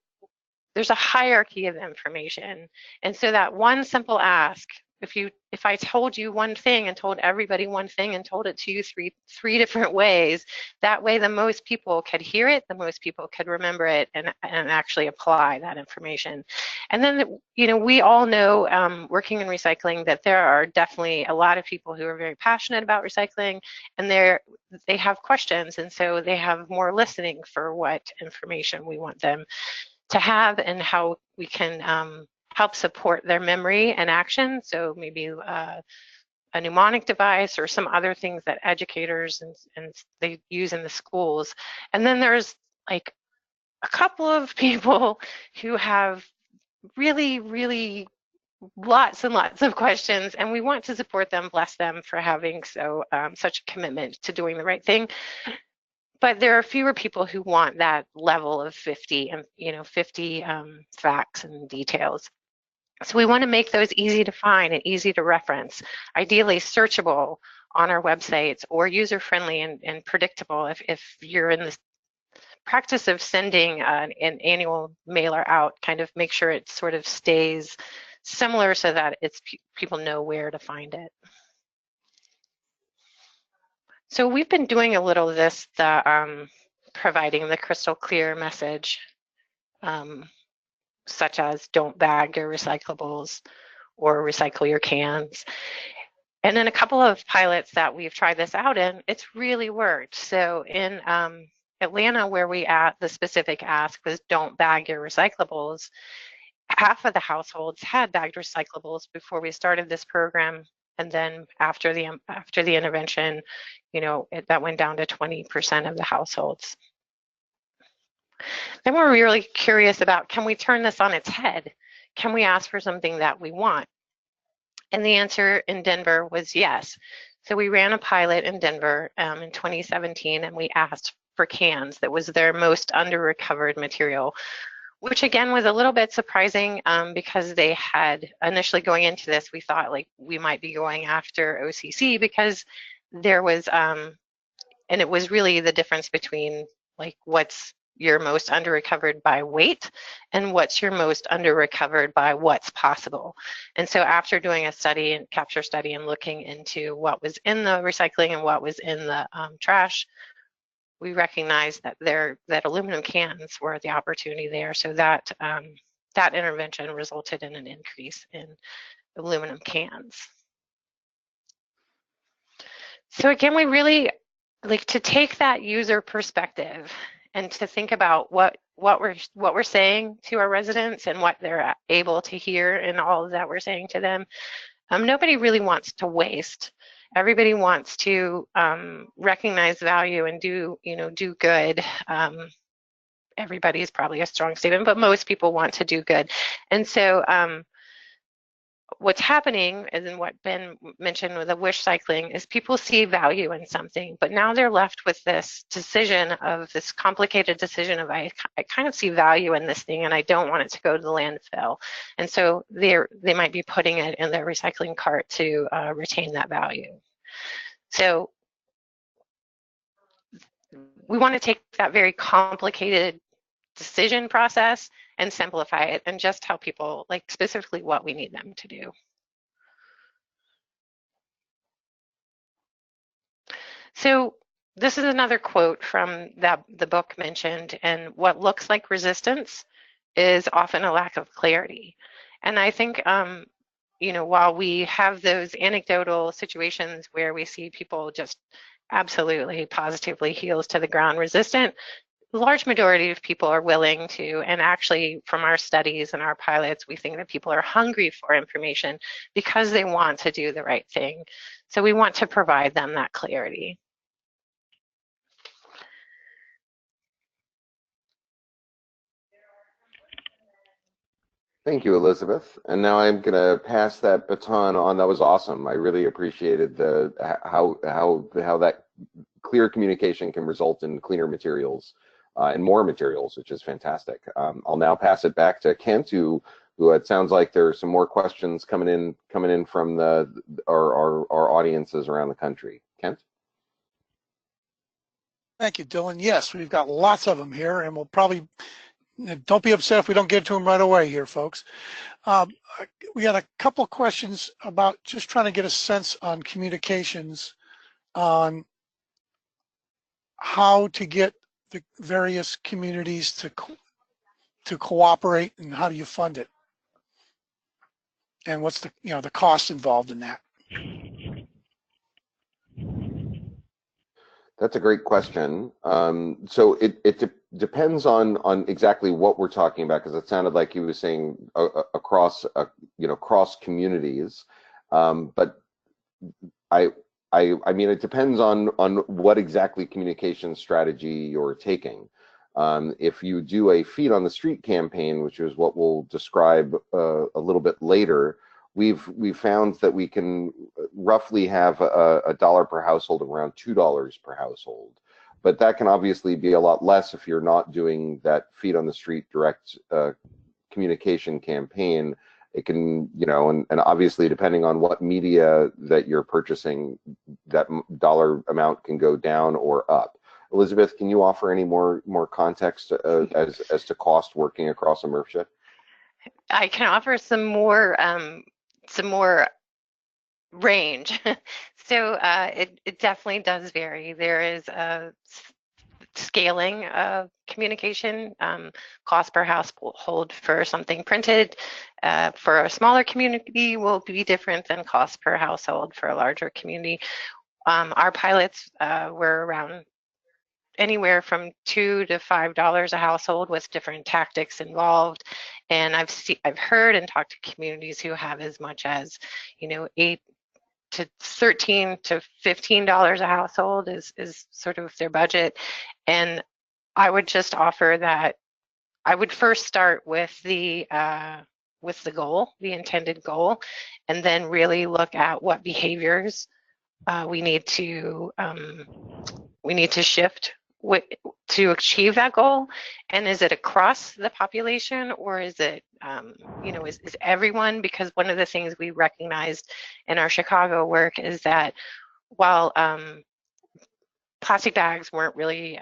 there's a hierarchy of information. And so that one simple ask, if I told you one thing and told everybody one thing and told it to you three different ways, that way the most people could hear it, the most people could remember it and actually apply that information. And then, you know, we all know working in recycling that there are definitely a lot of people who are very passionate about recycling, and they have questions, and so they have more listening for what information we want them to have and how we can help support their memory and action. So maybe a mnemonic device or some other things that educators and they use in the schools. And then there's like a couple of people who have really, really lots and lots of questions, and we want to support them, bless them for having such a commitment to doing the right thing. But there are fewer people who want that level of 50 facts and details. So we want to make those easy to find and easy to reference, ideally searchable on our websites, or user-friendly and predictable. If you're in the practice of sending an annual mailer out, kind of make sure it sort of stays similar so that people know where to find it. So we've been doing a little of this, providing the crystal clear message, such as don't bag your recyclables or recycle your cans. And in a couple of pilots that we've tried this out in, it's really worked. So in Atlanta, where the specific ask was don't bag your recyclables, half of the households had bagged recyclables before we started this program. And then after the intervention, you know, that went down to 20% of the households. Then we're really curious about, can we turn this on its head? Can we ask for something that we want? And the answer in Denver was yes. So we ran a pilot in Denver in 2017, and we asked for cans. That was their most under-recovered material, which again was a little bit surprising because they had initially going into this, we thought like we might be going after OCC because there was, and it was really the difference between like what's your most under recovered by weight and what's your most under recovered by what's possible. And so after doing a study and capture study and looking into what was in the recycling and what was in the trash, we recognized that aluminum cans were the opportunity there. So that that intervention resulted in an increase in aluminum cans. So again, we really like to take that user perspective and to think about what we're saying to our residents and what they're able to hear in all that we're saying to them. Nobody really wants to waste. Everybody wants to recognize value and do good. Everybody is probably a strong statement, but most people want to do good. And so what's happening, as in what Ben mentioned with the wish cycling, is people see value in something, but now they're left with this decision of this complicated decision of I kind of see value in this thing and I don't want it to go to the landfill. And so they might be putting it in their recycling cart to retain that value. So we want to take that very complicated decision process and simplify it and just tell people like specifically what we need them to do. So this is another quote from the book mentioned, and what looks like resistance is often a lack of clarity. And I think, you know, while we have those anecdotal situations where we see people just absolutely positively heels to the ground resistant, the large majority of people are willing to, and actually from our studies and our pilots, we think that people are hungry for information because they want to do the right thing. So we want to provide them that clarity. Thank you, Elizabeth. And now I'm going to pass that baton on. That was awesome. I really appreciated the how that clear communication can result in cleaner materials and more materials, which is fantastic. I'll now pass it back to Kent, who it sounds like there are some more questions coming in from our audiences around the country. Kent? Thank you, Dylan. Yes, we've got lots of them here, and we'll probably, don't be upset if we don't get to them right away here, folks. We got a couple questions about just trying to get a sense on communications on how to get the various communities to cooperate, and how do you fund it, and what's the the cost involved in that. That's a great question. So it depends on exactly what we're talking about, because it sounded like he was saying across cross communities, but I mean, it depends on what exactly communication strategy you're taking. If you do a feet on the street campaign, which is what we'll describe a little bit later, we've found that we can roughly have a dollar per household of around $2 per household. But that can obviously be a lot less if you're not doing that feet on the street direct communication campaign. It can, and obviously depending on what media that you're purchasing, that dollar amount can go down or up. Elizabeth, can you offer any more context as to cost working across a MRFSHA? I can offer some more range. So it definitely does vary. There is a scaling of communication. Cost per household for something printed for a smaller community will be different than cost per household for a larger community. Our pilots were around anywhere from $2 to $5 a household, with different tactics involved. And I've heard and talked to communities who have as much as $8 to $13 to $15 a household is sort of their budget. And I would just offer that I would first start with the goal, the intended goal, and then really look at what behaviors we need to shift to achieve that goal. And is it across the population, or is it is everyone? Because one of the things we recognized in our Chicago work is that while plastic bags weren't really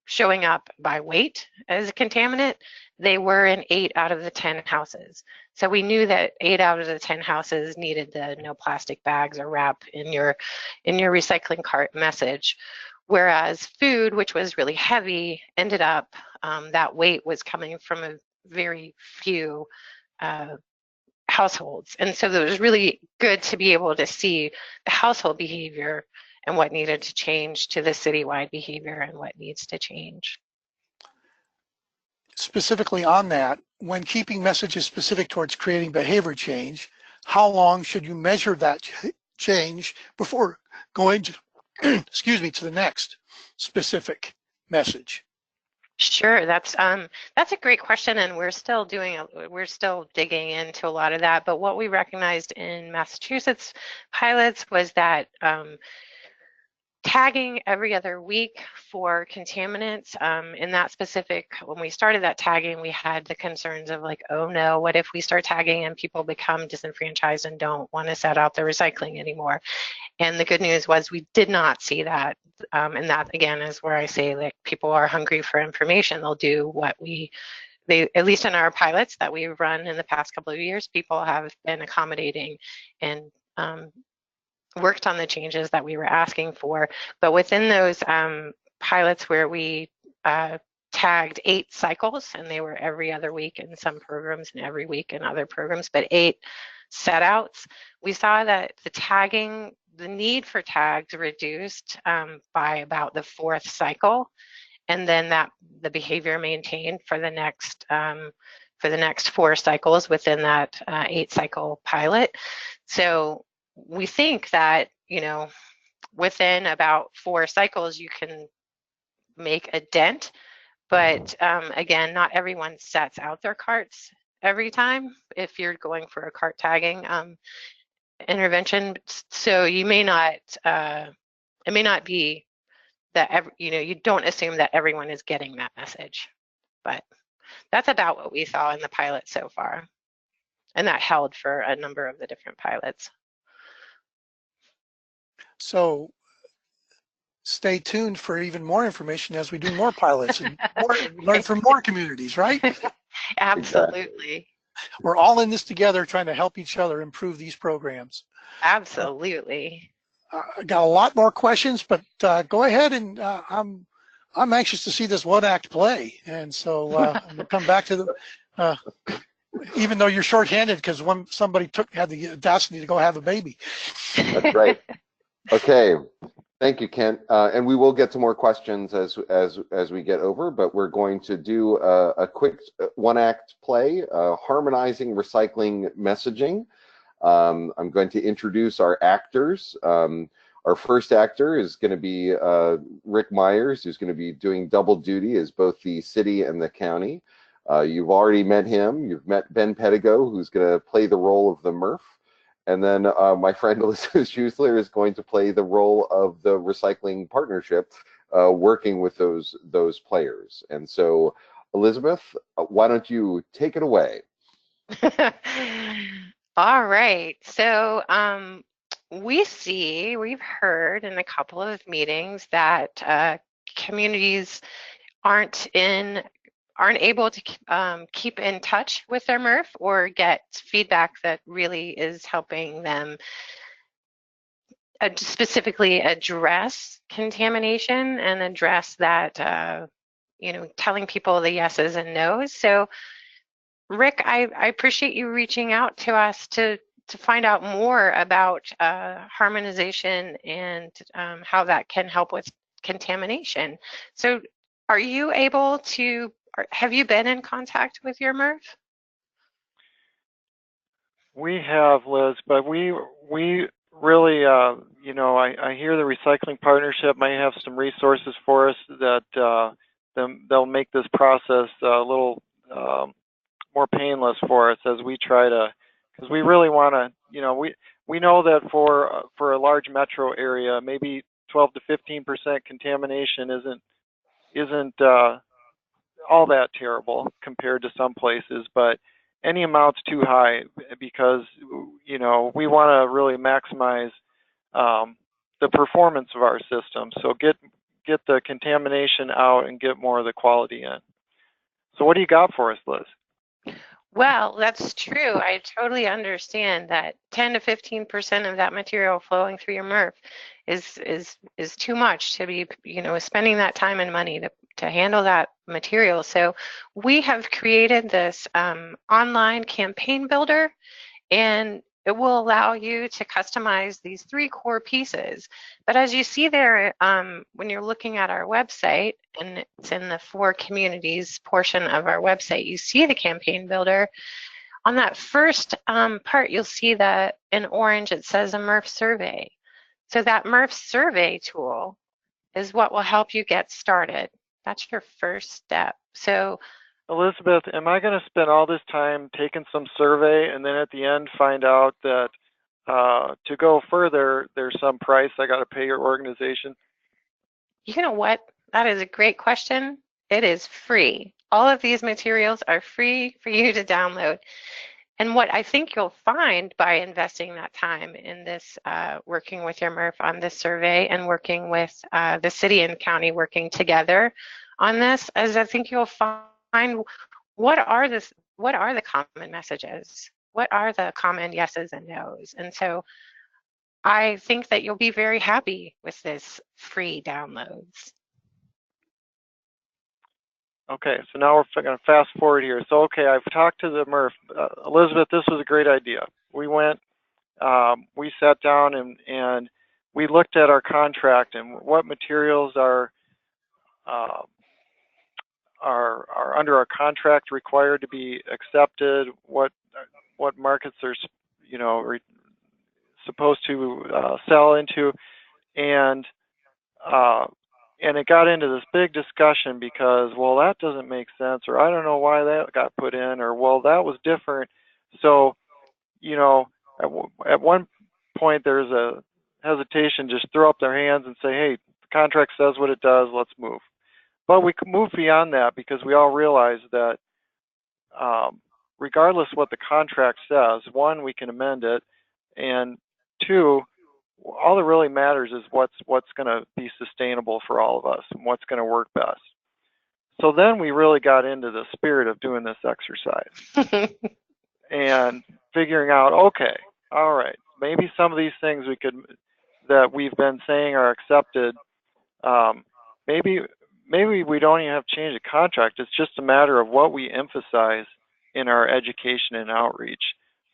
showing up by weight as a contaminant, they were in 8 out of the 10 houses. So we knew that 8 out of the 10 houses needed the no plastic bags or wrap in your recycling cart message. Whereas food, which was really heavy, ended up, that weight was coming from a very few households. And so it was really good to be able to see the household behavior and what needed to change to the citywide behavior and what needs to change. Specifically on that, when keeping messages specific towards creating behavior change, how long should you measure that change before going to excuse me, to the next specific message? Sure, that's a great question, and we're still digging into a lot of that. But what we recognized in Massachusetts pilots was that tagging every other week for contaminants in that specific, when we started that tagging, we had the concerns of like, oh no, what if we start tagging and people become disenfranchised and don't want to set out the recycling anymore? And the good news was we did not see that. And that, again, is where I say, like, people are hungry for information. They'll do what at least in our pilots that we've run in the past couple of years, people have been accommodating and worked on the changes that we were asking for. But within those pilots where we tagged 8 cycles, and they were every other week in some programs and every week in other programs, but 8 set outs, we saw that the need for tags reduced by about the 4th cycle, and then that the behavior maintained for the next 4 cycles within that 8 cycle pilot. So we think that, within about 4 cycles you can make a dent, but again, not everyone sets out their carts every time if you're going for a cart tagging intervention. So you may not, it may not be that, you don't assume that everyone is getting that message, but that's about what we saw in the pilot so far. And that held for a number of the different pilots. So stay tuned for even more information as we do more pilots and learn from more communities, right? Absolutely. We're all in this together, trying to help each other improve these programs. Absolutely. I got a lot more questions, but go ahead, and I'm anxious to see this one-act play, and so we'll come back to the. Even though you're shorthanded because somebody had the audacity to go have a baby. That's right. Okay. Thank you, Kent. And we will get to more questions as we get over, but we're going to do a quick one-act play, harmonizing recycling messaging. I'm going to introduce our actors. Our first actor is going to be Rick Myers, who's going to be doing double duty as both the city and the county. You've already met him. You've met Ben Pedigo, who's going to play the role of the MRF. And then my friend Elizabeth Schuessler is going to play the role of the recycling partnership, working with those players. And so, Elizabeth, why don't you take it away? All right. So we've heard in a couple of meetings that communities aren't able to keep in touch with their MRF or get feedback that really is helping them specifically address contamination and address that, telling people the yeses and nos. So, Rick, I appreciate you reaching out to us to find out more about harmonization and how that can help with contamination. So, are you able to? Have you been in contact with your MRF? We have, Liz, but we really, I hear the recycling partnership might have some resources for us that they'll make this process a little more painless for us as we try to, because we really want to, we know that for a large metro area, maybe 12 to 15% contamination isn't all that terrible compared to some places, but any amount's too high because we want to really maximize the performance of our system. So get the contamination out and get more of the quality in. So what do you got for us, Liz? Well, that's true. I totally understand that 10 to 15% of that material flowing through your MRF is too much to be, spending that time and money to handle that material. So we have created this online campaign builder, and it will allow you to customize these 3 core pieces. But as you see there, when you're looking at our website, and it's in the For Communities portion of our website, you see the campaign builder. On that first part, you'll see that in orange, it says a MRF survey. So that MRF survey tool is what will help you get started. That's your first step. So, Elizabeth, am I going to spend all this time taking some survey and then at the end find out that to go further, there's some price I got to pay your organization? You know what? That is a great question. It is free. All of these materials are free for you to download. And what I think you'll find by investing that time in this, working with your MRF on this survey and working with the city and county working together on this, is I think you'll find what are the common messages? What are the common yeses and nos? And so I think that you'll be very happy with this free downloads. Okay, so now we're going to fast forward here. So, okay, I've talked to the MRF. Elizabeth, this was a great idea. We went, we sat down and we looked at our contract and what materials are under our contract required to be accepted, what markets are, you know, supposed to sell into, and it got into this big discussion because, well, that doesn't make sense, or I don't know why that got put in, or well, that was different. So, you know, at one point there's a hesitation, just throw up their hands and say, hey, the contract says what it does, let's move. But we can move beyond that because we all realize that regardless what the contract says, one, we can amend it, and two, all that really matters is what's going to be sustainable for all of us and what's going to work best. So then we really got into the spirit of doing this exercise and figuring out, okay, all right, maybe some of these things that we've been saying are accepted, maybe we don't even have to change the contract. It's just a matter of what we emphasize in our education and outreach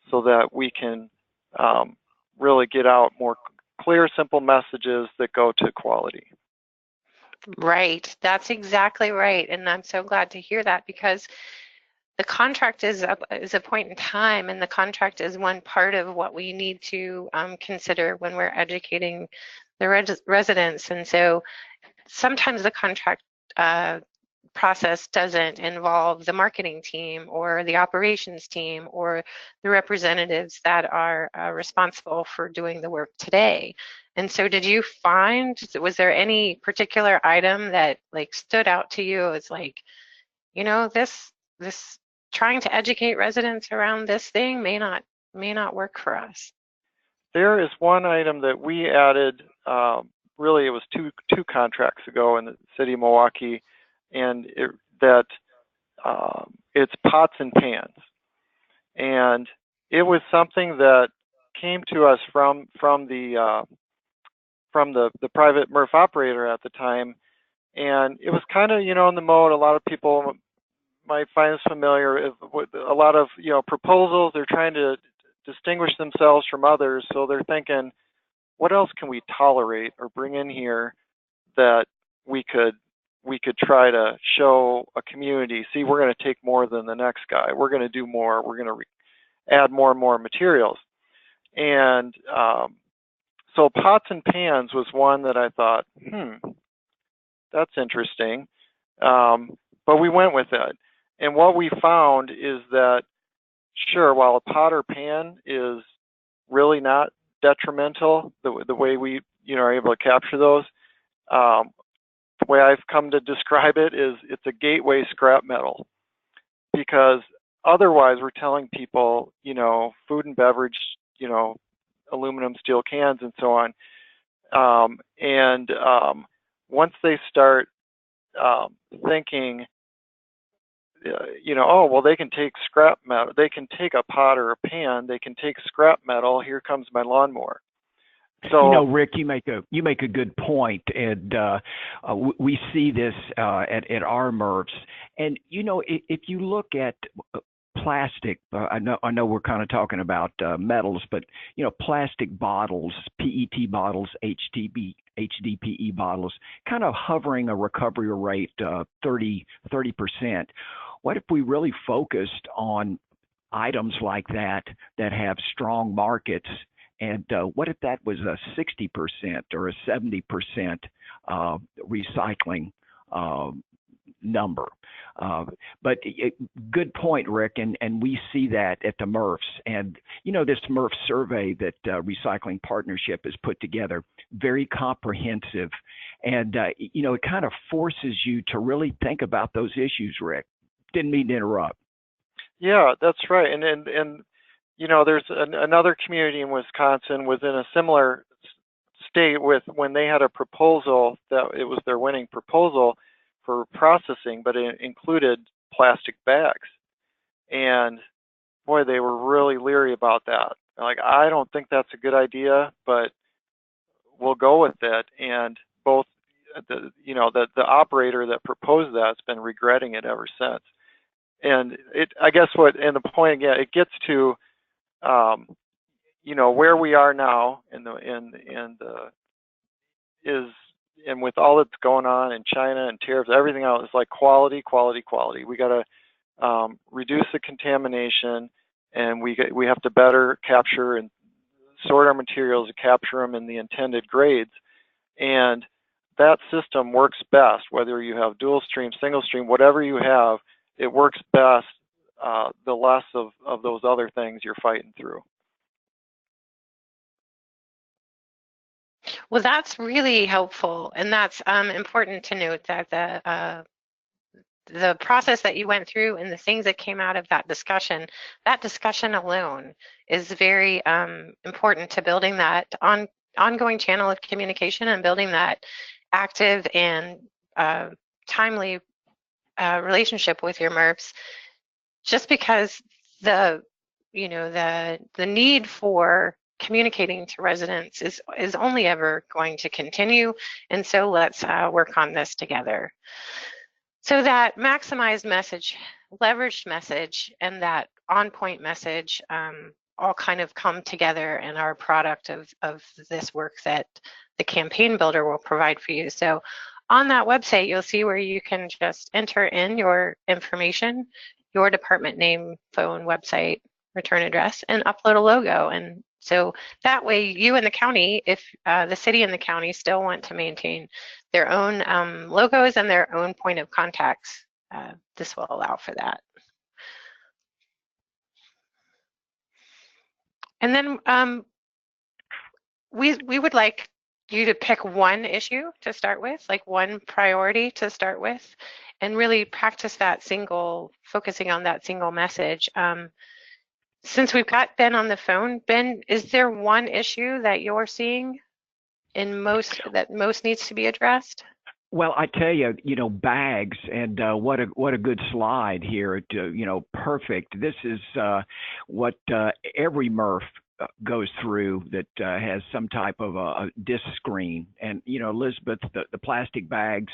so that we can really get out more clear, simple messages that go to quality. Right, that's exactly right. And I'm so glad to hear that because the contract is a point in time, and the contract is one part of what we need to consider when we're educating the residents. And so sometimes the contract process doesn't involve the marketing team or the operations team or the representatives that are responsible for doing the work today. And so did you find, was there any particular item that like stood out to you as like, you know, this trying to educate residents around this thing may not work for us? There is one item that we added, really it was two contracts ago in the city of Milwaukee, and it's pots and pans. And it was something that came to us from the private MRF operator at the time, and it was kind of, you know, in the mode. A lot of people might find this familiar with a lot of, you know, proposals. They're trying to distinguish themselves from others, so they're thinking, what else can we tolerate or bring in here that we could try to show a community, see, we're going to take more than the next guy, we're going to do more, we're going to add more and more materials. And so pots and pans was one that I thought, that's interesting, but we went with it. And what we found is that, sure, while a pot or pan is really not detrimental, the way we, you know, are able to capture those, the way I've come to describe it is it's a gateway scrap metal, because otherwise we're telling people, you know, food and beverage, you know, aluminum, steel cans and so on. Once they start thinking, you know, oh, well, they can take scrap metal, they can take a pot or a pan, they can take scrap metal, here comes my lawnmower. So, you know, Rick, you make a good point, and we see this at our MRFs. And you know, if you look at plastic, I know we're kind of talking about metals, but you know, plastic bottles, PET bottles, HDPE bottles, kind of hovering a recovery rate 30%. What if we really focused on items like that have strong markets? And what if that was a 60% or a 70% recycling number? But good point, Rick, and we see that at the MRFs. And, you know, this MRF survey that Recycling Partnership has put together, very comprehensive. And, you know, it kind of forces you to really think about those issues, Rick. Didn't mean to interrupt. Yeah, that's right. And you know, there's another community in Wisconsin was in a similar state with when they had a proposal that it was their winning proposal for processing, but it included plastic bags. And boy, they were really leery about that. Like, I don't think that's a good idea, but we'll go with it. And both the operator that proposed that's been regretting it ever since. And I guess and the point again, it gets to where we are now and with all that's going on in China and tariffs, everything else is like quality. We got to reduce the contamination, and we have to better capture and sort our materials to capture them in the intended grades. And that system works best, whether you have dual stream, single stream, whatever you have, it works best the less of those other things you're fighting through. Well, that's really helpful, and that's important to note that the process that you went through and the things that came out of that discussion alone is very important to building that ongoing channel of communication and building that active and timely relationship with your MRFs. Just because the need for communicating to residents is only ever going to continue, and so let's work on this together. So that maximized message, leveraged message, and that on-point message all kind of come together in our product of this work that the campaign builder will provide for you. So on that website, you'll see where you can just enter in your information, your department name, phone, website, return address, and upload a logo. And so that way you and the county, if the city and the county still want to maintain their own logos and their own point of contacts, this will allow for that. And then we would like you to pick one issue to start with, like one priority to start with, and really practice that focusing on that single message. Since we've got Ben on the phone, Ben, is there one issue that you're seeing that most needs to be addressed? Well, I tell you, bags, and what a good slide here. Perfect. This is what every MRF goes through that has some type of a disc screen. And Elizabeth, the plastic bags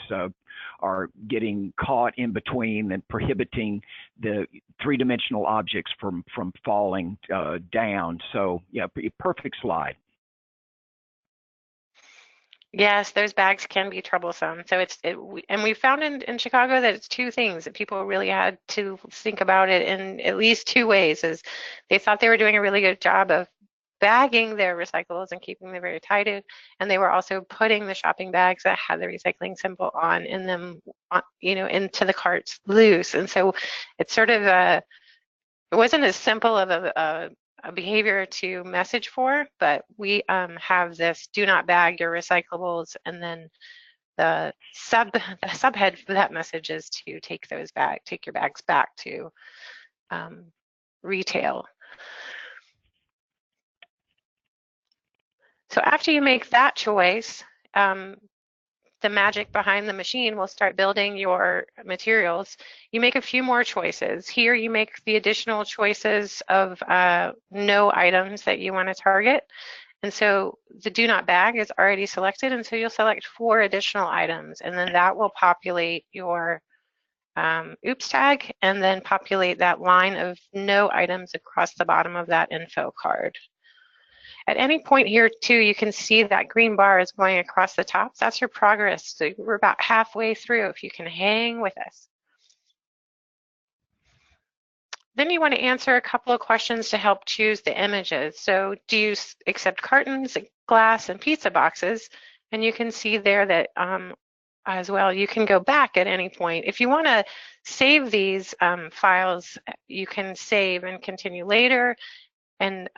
are getting caught in between and prohibiting the three-dimensional objects from falling down. So yeah, perfect slide. Yes, those bags can be troublesome. So and we found in Chicago that it's two things that people really had to think about it in at least two ways. Is they thought they were doing a really good job of bagging their recyclables and keeping them very tight, and they were also putting the shopping bags that had the recycling symbol on in them, into the carts loose. And so it's sort of it wasn't as simple of a behavior to message for, but we have this do not bag your recyclables, and then the subhead for that message is to take your bags back to retail. So after you make that choice, the magic behind the machine will start building your materials. You make a few more choices. Here you make the additional choices of no items that you want to target. And so the do not bag is already selected, and so you'll select 4 additional items, and then that will populate your oops tag, and then populate that line of no items across the bottom of that info card. At any point here too, you can see that green bar is going across the top. That's your progress. So we're about halfway through if you can hang with us. Then you want to answer a couple of questions to help choose the images. So do you accept cartons, glass, and pizza boxes? And you can see there that as well, you can go back at any point. If you want to save these files, you can save and continue later, and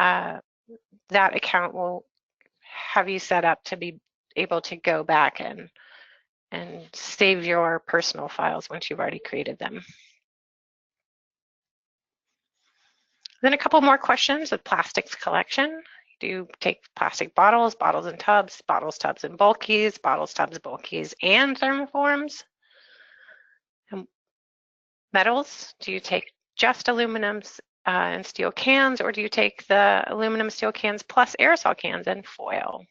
that account will have you set up to be able to go back and save your personal files once you've already created them. Then a couple more questions with plastics collection. Do you take plastic bottles, bottles and tubs, bottles, tubs and bulkies, bottles, tubs, bulkies, and thermoforms? Metals, do you take just aluminums and steel cans, or do you take the aluminum steel cans plus aerosol cans and foil?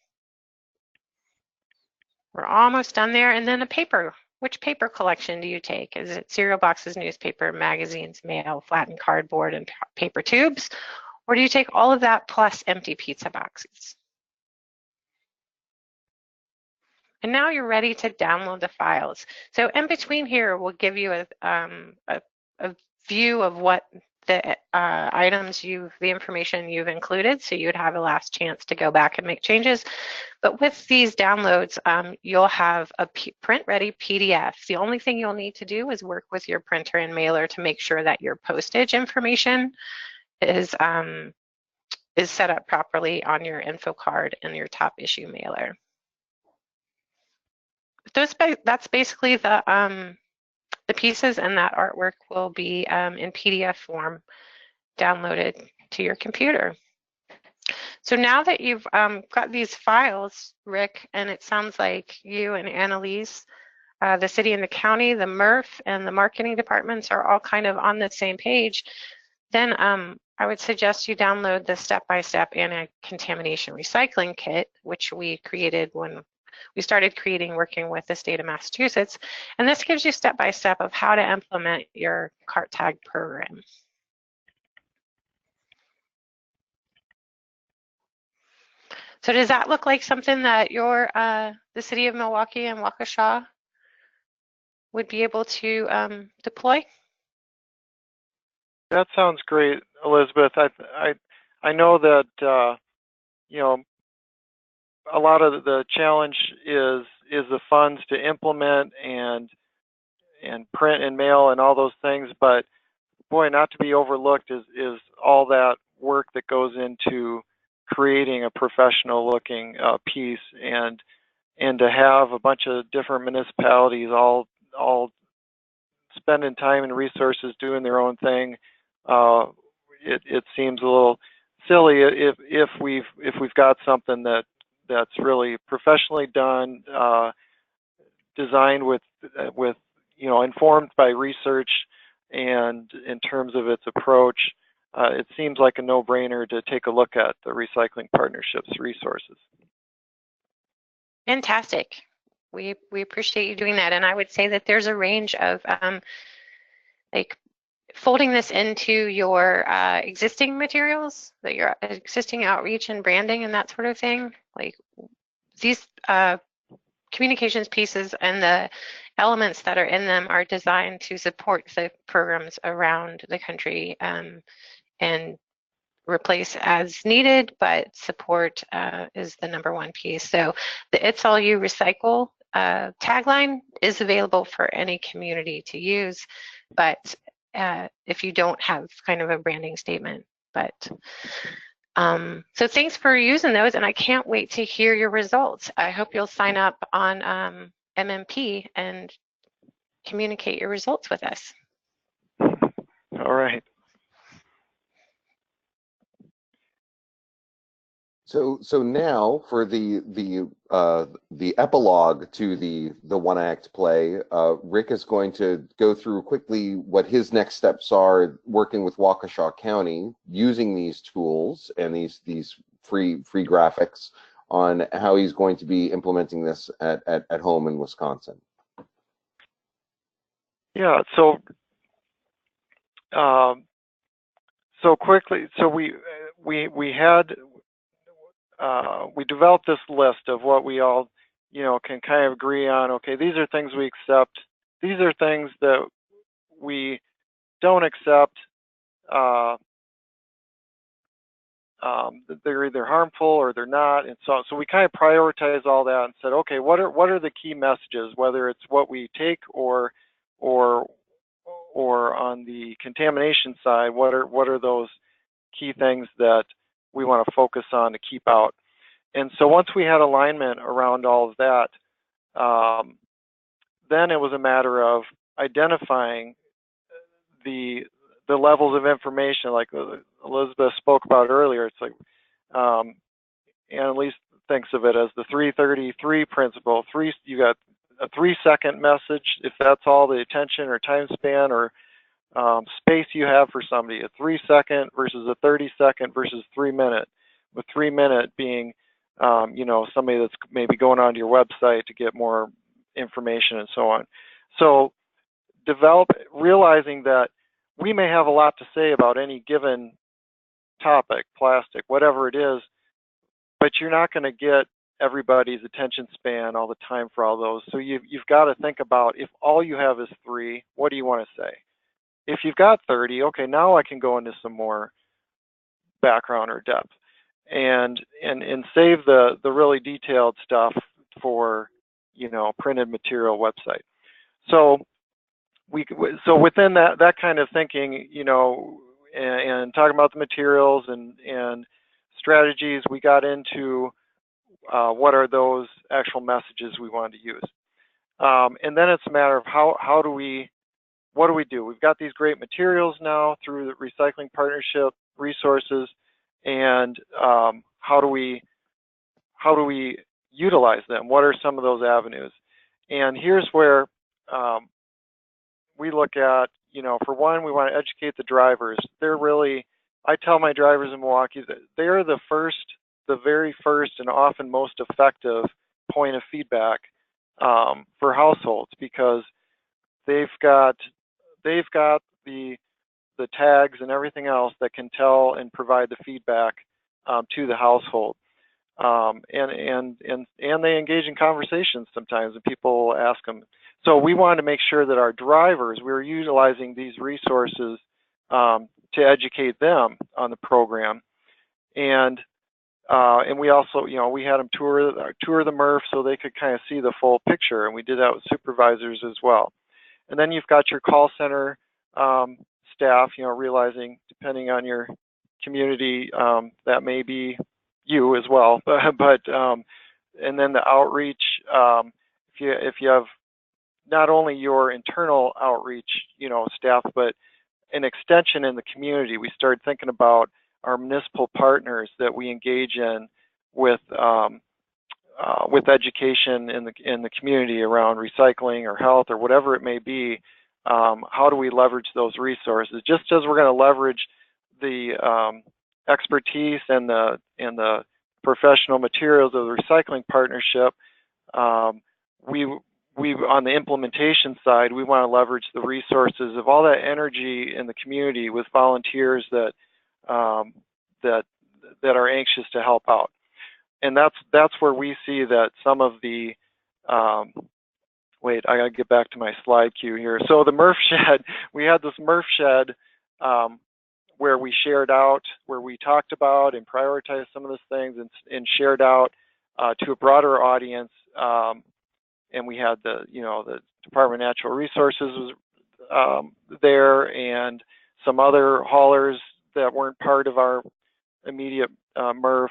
We're almost done there. And then a paper. Which paper collection do you take? Is it cereal boxes, newspaper, magazines, mail, flattened cardboard, and paper tubes? Or do you take all of that plus empty pizza boxes? And now you're ready to download the files. So in between here, we'll give you a view of what the items the information you've included, so you'd have a last chance to go back and make changes. But with these downloads, you'll have a print-ready PDF. The only thing you'll need to do is work with your printer and mailer to make sure that your postage information is set up properly on your info card and your top issue mailer. That's basically the pieces, and that artwork will be in PDF form downloaded to your computer. So now that you've got these files, Rick, and it sounds like you and Annalise, the city and the county, the MRF, and the marketing departments are all kind of on the same page, then I would suggest you download the step-by-step anti-contamination recycling kit, which we created when we started working with the state of Massachusetts. And this gives you step-by-step of how to implement your cart tag program. So does that look like something that the city of Milwaukee and Waukesha would be able to deploy? That sounds great, Elizabeth. I know that you know, a lot of the challenge is the funds to implement and print and mail and all those things, but boy, not to be overlooked is all that work that goes into creating a professional looking piece, and to have a bunch of different municipalities all spending time and resources doing their own thing. It seems a little silly if we've got something that's really professionally done, designed with informed by research, and in terms of its approach, it seems like a no-brainer to take a look at the Recycling Partnership's resources. Fantastic. We appreciate you doing that. And I would say that there's a range of like folding this into your existing materials, that your existing outreach and branding and that sort of thing. Like these communications pieces and the elements that are in them are designed to support the programs around the country and replace as needed, but support is the #1 piece. So the It's All You Recycle tagline is available for any community to use, but if you don't have kind of a branding statement. But so thanks for using those, and I can't wait to hear your results. I hope you'll sign up on MMP and communicate your results with us. All right. So now for the epilogue to the one act play, Rick is going to go through quickly what his next steps are working with Waukesha County using these tools and these free graphics on how he's going to be implementing this at home in Wisconsin. Yeah. So quickly. So we developed this list of what we all, can kind of agree on. Okay, these are things we accept. These are things that we don't accept. They're either harmful or they're not, and so we kind of prioritized all that and said, okay, what are the key messages, whether it's what we take or on the contamination side, what are those key things that we want to focus on to keep out. And so once we had alignment around all of that, then it was a matter of identifying the the levels of information, like Elizabeth spoke about earlier. It's like, Annalise thinks of it as the 333 principle. You got a 3-second message, if that's all the attention or time span or space you have for somebody, a 3-second versus a 30-second versus 3-minute, with 3-minute being, somebody that's maybe going onto your website to get more information and so on. So realizing that we may have a lot to say about any given topic, plastic, whatever it is, but you're not going to get everybody's attention span all the time for all those. So you've got to think about, if all you have is 3, what do you want to say? If you've got 30, okay, now I can go into some more background or depth, and save the really detailed stuff for, printed material website. So within that kind of thinking, and talking about the materials and strategies, we got into what are those actual messages we wanted to use. And then it's a matter of what do we do? We've got these great materials now through the recycling partnership resources, and how do we utilize them? What are some of those avenues? And here's where we look at, for one, we want to educate the drivers. I tell my drivers in Milwaukee that they're the very first and often most effective point of feedback for households, because they've got the tags and everything else that can tell and provide the feedback to the household. And they engage in conversations sometimes, and people ask them. So we wanted to make sure that our drivers, we were utilizing these resources to educate them on the program, and we also, we had them tour the MRF so they could kind of see the full picture, and we did that with supervisors as well. And then you've got your call center staff, realizing depending on your community, that may be you as well, but and then the outreach, if you have not only your internal outreach, staff, but an extension in the community. We started thinking about our municipal partners that we engage in with education in the community around recycling or health or whatever it may be. How do we leverage those resources? Just as we're going to leverage the expertise and the professional materials of the recycling partnership, we on the implementation side, we want to leverage the resources of all that energy in the community with volunteers that are anxious to help out. And that's where we see that some of the wait, I gotta get back to my slide cue here. So the MRF shed, we had this MRF shed where we shared out, where we talked about and prioritized some of those things and shared out to a broader audience. And we had the Department of Natural Resources was there, and some other haulers that weren't part of our immediate MRF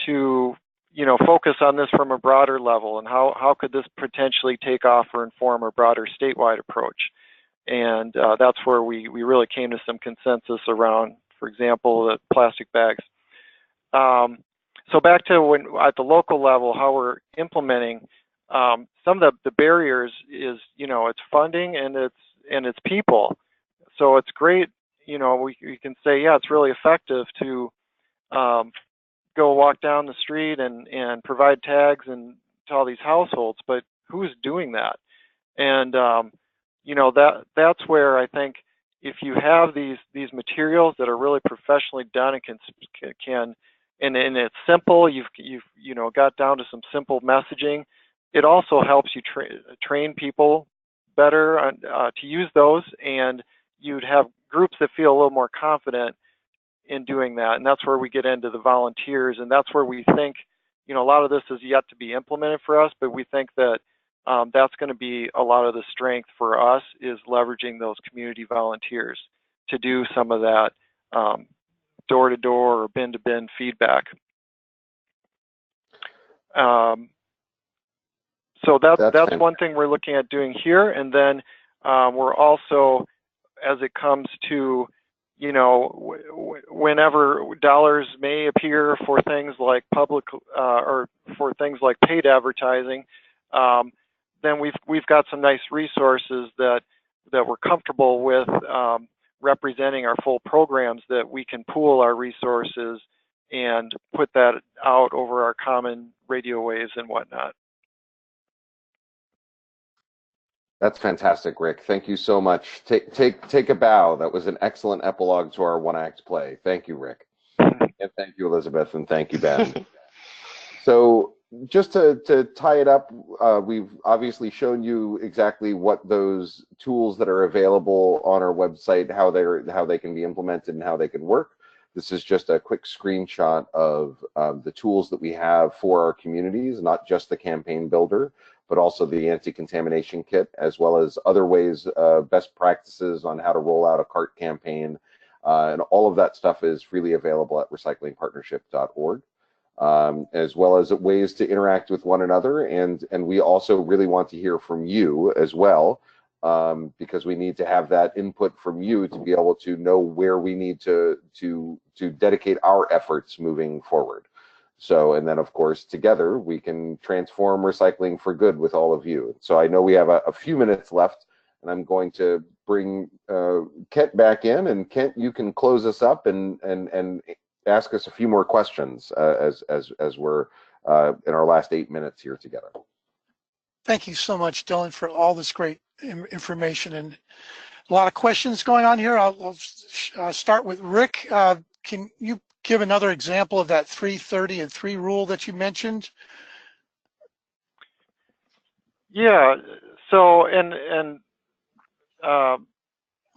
to focus on this from a broader level, and how could this potentially take off or inform a broader statewide approach. And that's where we really came to some consensus around, for example, the plastic bags. So back to at the local level, how we're implementing, some of the barriers is, it's funding and it's people. So it's great, we can say, yeah, it's really effective to go walk down the street and provide tags and to all these households, but who's doing that? And that's where I think if you have these materials that are really professionally done and can and it's simple, you've got down to some simple messaging. It also helps you train people better to use those, and you'd have groups that feel a little more confident in doing that. And that's where we get into the volunteers, and that's where we think, a lot of this is yet to be implemented for us, but we think that that's going to be a lot of the strength for us, is leveraging those community volunteers to do some of that door-to-door or bin-to-bin feedback. So that's one thing we're looking at doing here. And then we're also, as it comes to, whenever dollars may appear for things like public or for things like paid advertising, then we've got some nice resources that we're comfortable with representing our full programs, that we can pool our resources and put that out over our common radio waves and whatnot. That's fantastic, Rick. Thank you so much. Take a bow. That was an excellent epilogue to our one-act play. Thank you, Rick. And thank you, Elizabeth, and thank you, Ben. So just to tie it up, we've obviously shown you exactly what those tools that are available on our website, how they can be implemented and how they can work. This is just a quick screenshot of the tools that we have for our communities, not just the campaign builder, but also the anti-contamination kit, as well as other ways, best practices on how to roll out a CART campaign. And all of that stuff is freely available at recyclingpartnership.org, as well as ways to interact with one another. And we also really want to hear from you as well, because we need to have that input from you to be able to know where we need to dedicate our efforts moving forward. So, and then of course, together we can transform recycling for good with all of you. So I know we have a few minutes left, and I'm going to bring Kent back in, and Kent, you can close us up and ask us a few more questions as we're in our last 8 minutes here together. Thank you so much, Dylan, for all this great information and a lot of questions going on here. I'll start with Rick. Can you give another example of that 330 and 3 rule that you mentioned? Yeah. So and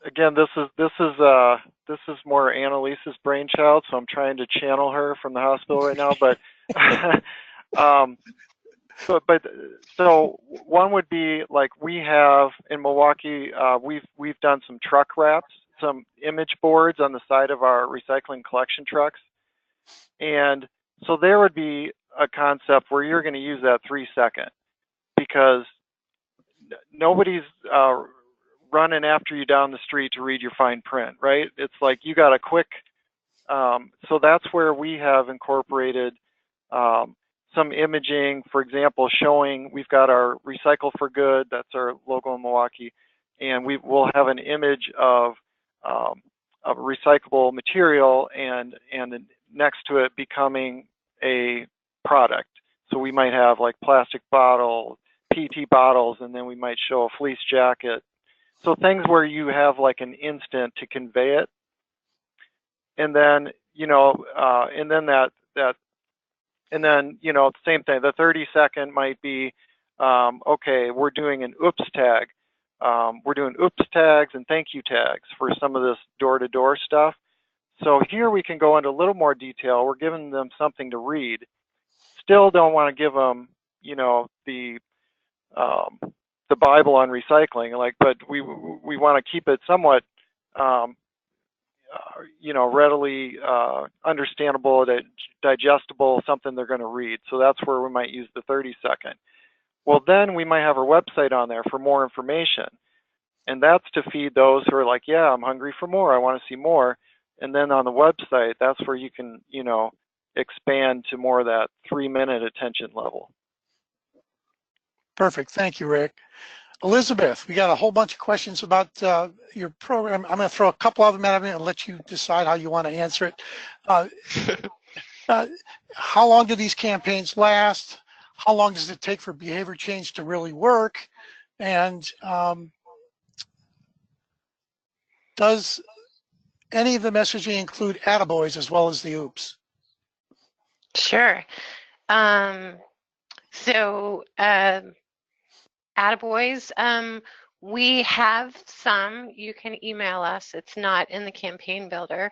again, this is more Annalise's brainchild, so I'm trying to channel her from the hospital right now. But so one would be like, we have in Milwaukee, we've done some truck wraps, some image boards on the side of our recycling collection trucks, and so there would be a concept where you're going to use that 3 second, because nobody's running after you down the street to read your fine print, right? It's like you got a quick, so that's where we have incorporated some imaging, for example, showing we've got our Recycle for Good, that's our logo in Milwaukee, and we will have an image of a recyclable material and next to it becoming a product. So we might have like plastic bottle, PET bottles, and then we might show a fleece jacket. So things where you have like an instant to convey it. And then, same thing, the 30 second might be, okay, we're doing an oops tag. We're doing oops tags and thank you tags for some of this door-to-door stuff. So here we can go into a little more detail. We're giving them something to read. Still don't want to give them, the Bible on recycling, but we want to keep it somewhat, readily understandable, digestible, something they're going to read. So that's where we might use the 30 second. Well, then we might have our website on there for more information. And that's to feed those who are like, yeah, I'm hungry for more. I want to see more. And then on the website, that's where you can, expand to more of that 3-minute attention level. Perfect. Thank you, Rick. Elizabeth, we got a whole bunch of questions about your program. I'm going to throw a couple of them at you and let you decide how you want to answer it. How long do these campaigns last? How long does it take for behavior change to really work? And does any of the messaging include attaboys as well as the oops? Sure. Attaboys, we have some. You can email us. It's not in the campaign builder.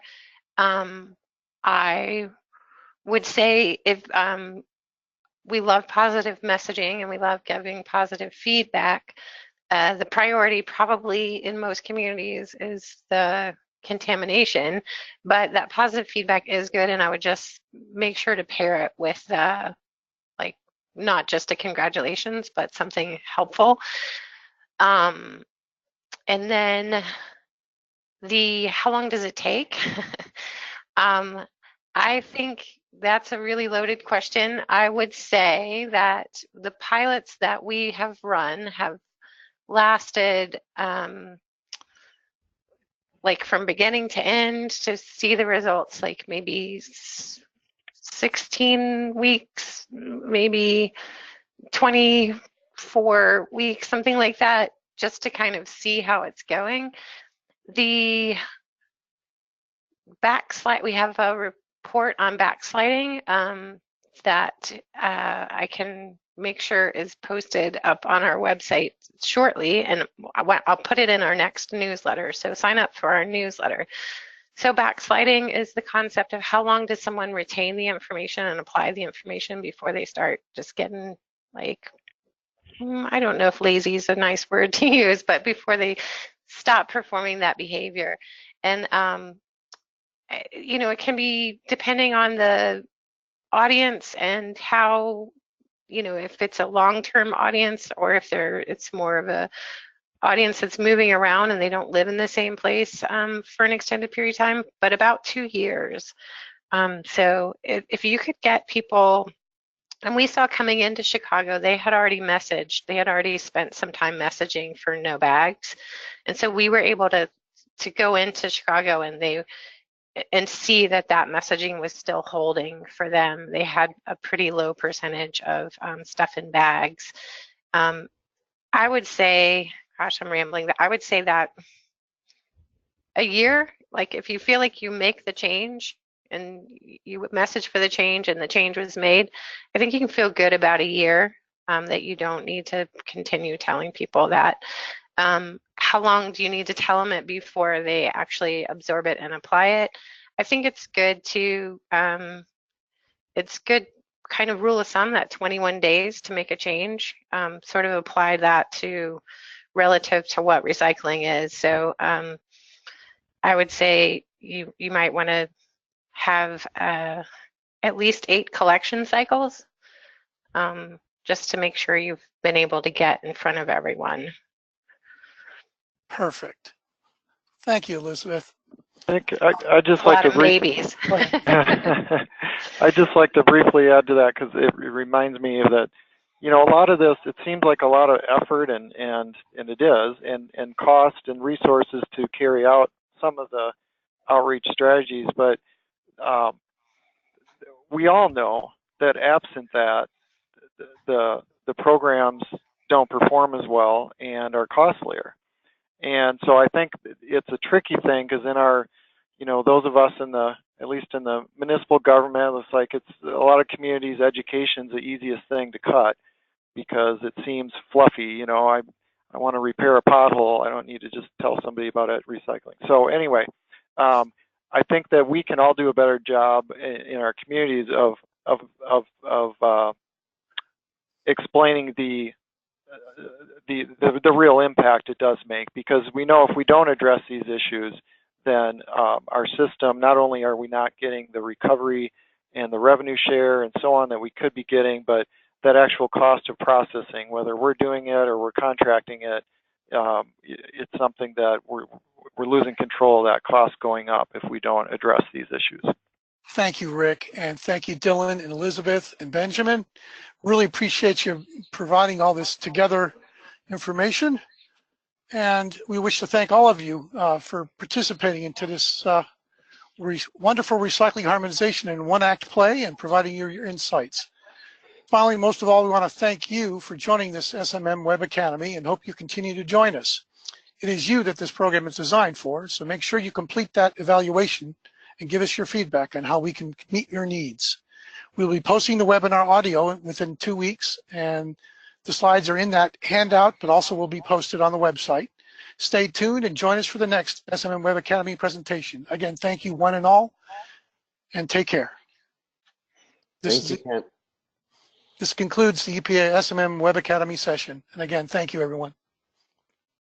I would say if we love positive messaging and we love giving positive feedback, the priority probably in most communities is the contamination, but that positive feedback is good, and I would just make sure to pair it with not just a congratulations, but something helpful. And then how long does it take? I think that's a really loaded question. I would say that the pilots that we have run have lasted like from beginning to end to see the results, like maybe 16 weeks, maybe 24 weeks, something like that, just to kind of see how it's going. The backslide, we have a report on backsliding that I can make sure is posted up on our website shortly, and I'll put it in our next newsletter, so sign up for our newsletter. So backsliding is the concept of how long does someone retain the information and apply the information before they start just getting like, I don't know if lazy is a nice word to use, but before they stop performing that behavior. And you know, it can be depending on the audience and how, you know, if it's a long-term audience or if it's more of a audience that's moving around and they don't live in the same place for an extended period of time, but about 2 years. So if you could get people, and we saw coming into Chicago, they had already messaged, they had already spent some time messaging for no bags. And so we were able to go into Chicago and see that messaging was still holding for them. They had a pretty low percentage of stuff in bags. I would say, gosh, I'm rambling, but I would say that a year, like if you feel like you make the change and you message for the change and the change was made, I think you can feel good about a year, that you don't need to continue telling people that. How long do you need to tell them it before they actually absorb it and apply it? I think it's good to, it's good kind of rule of thumb that 21 days to make a change, sort of apply that to relative to what recycling is. So I would say you might want to have at least 8 collection cycles, just to make sure you've been able to get in front of everyone. Perfect. Thank you, Elizabeth. I think I just like to babies. I just like to briefly add to that because it reminds me of that. You know, a lot of this, it seems like a lot of effort and it is, and cost and resources to carry out some of the outreach strategies, but we all know that absent that, the programs don't perform as well and are costlier. And so I think it's a tricky thing because in our, you know, those of us at least in the municipal government, it looks like it's a lot of communities, education's the easiest thing to cut because it seems fluffy. You know, I want to repair a pothole. I don't need to just tell somebody about it recycling. So anyway, I think that we can all do a better job in our communities of explaining the real impact it does make, because we know if we don't address these issues, then our system, not only are we not getting the recovery and the revenue share and so on that we could be getting, but that actual cost of processing, whether we're doing it or we're contracting it, it's something that we're losing control of that cost going up if we don't address these issues. Thank you, Rick, and thank you, Dylan and Elizabeth and Benjamin. Really appreciate you providing all this together information. And we wish to thank all of you for participating into this wonderful recycling harmonization in one-act play and providing your insights. Finally, most of all, we want to thank you for joining this SMM Web Academy and hope you continue to join us. It is you that this program is designed for, so make sure you complete that evaluation and give us your feedback on how we can meet your needs. We'll be posting the webinar audio within 2 weeks, and the slides are in that handout, but also will be posted on the website. Stay tuned and join us for the next SMM Web Academy presentation. Again, thank you one and all, and take care. This concludes the EPA SMM Web Academy session. And again, thank you, everyone.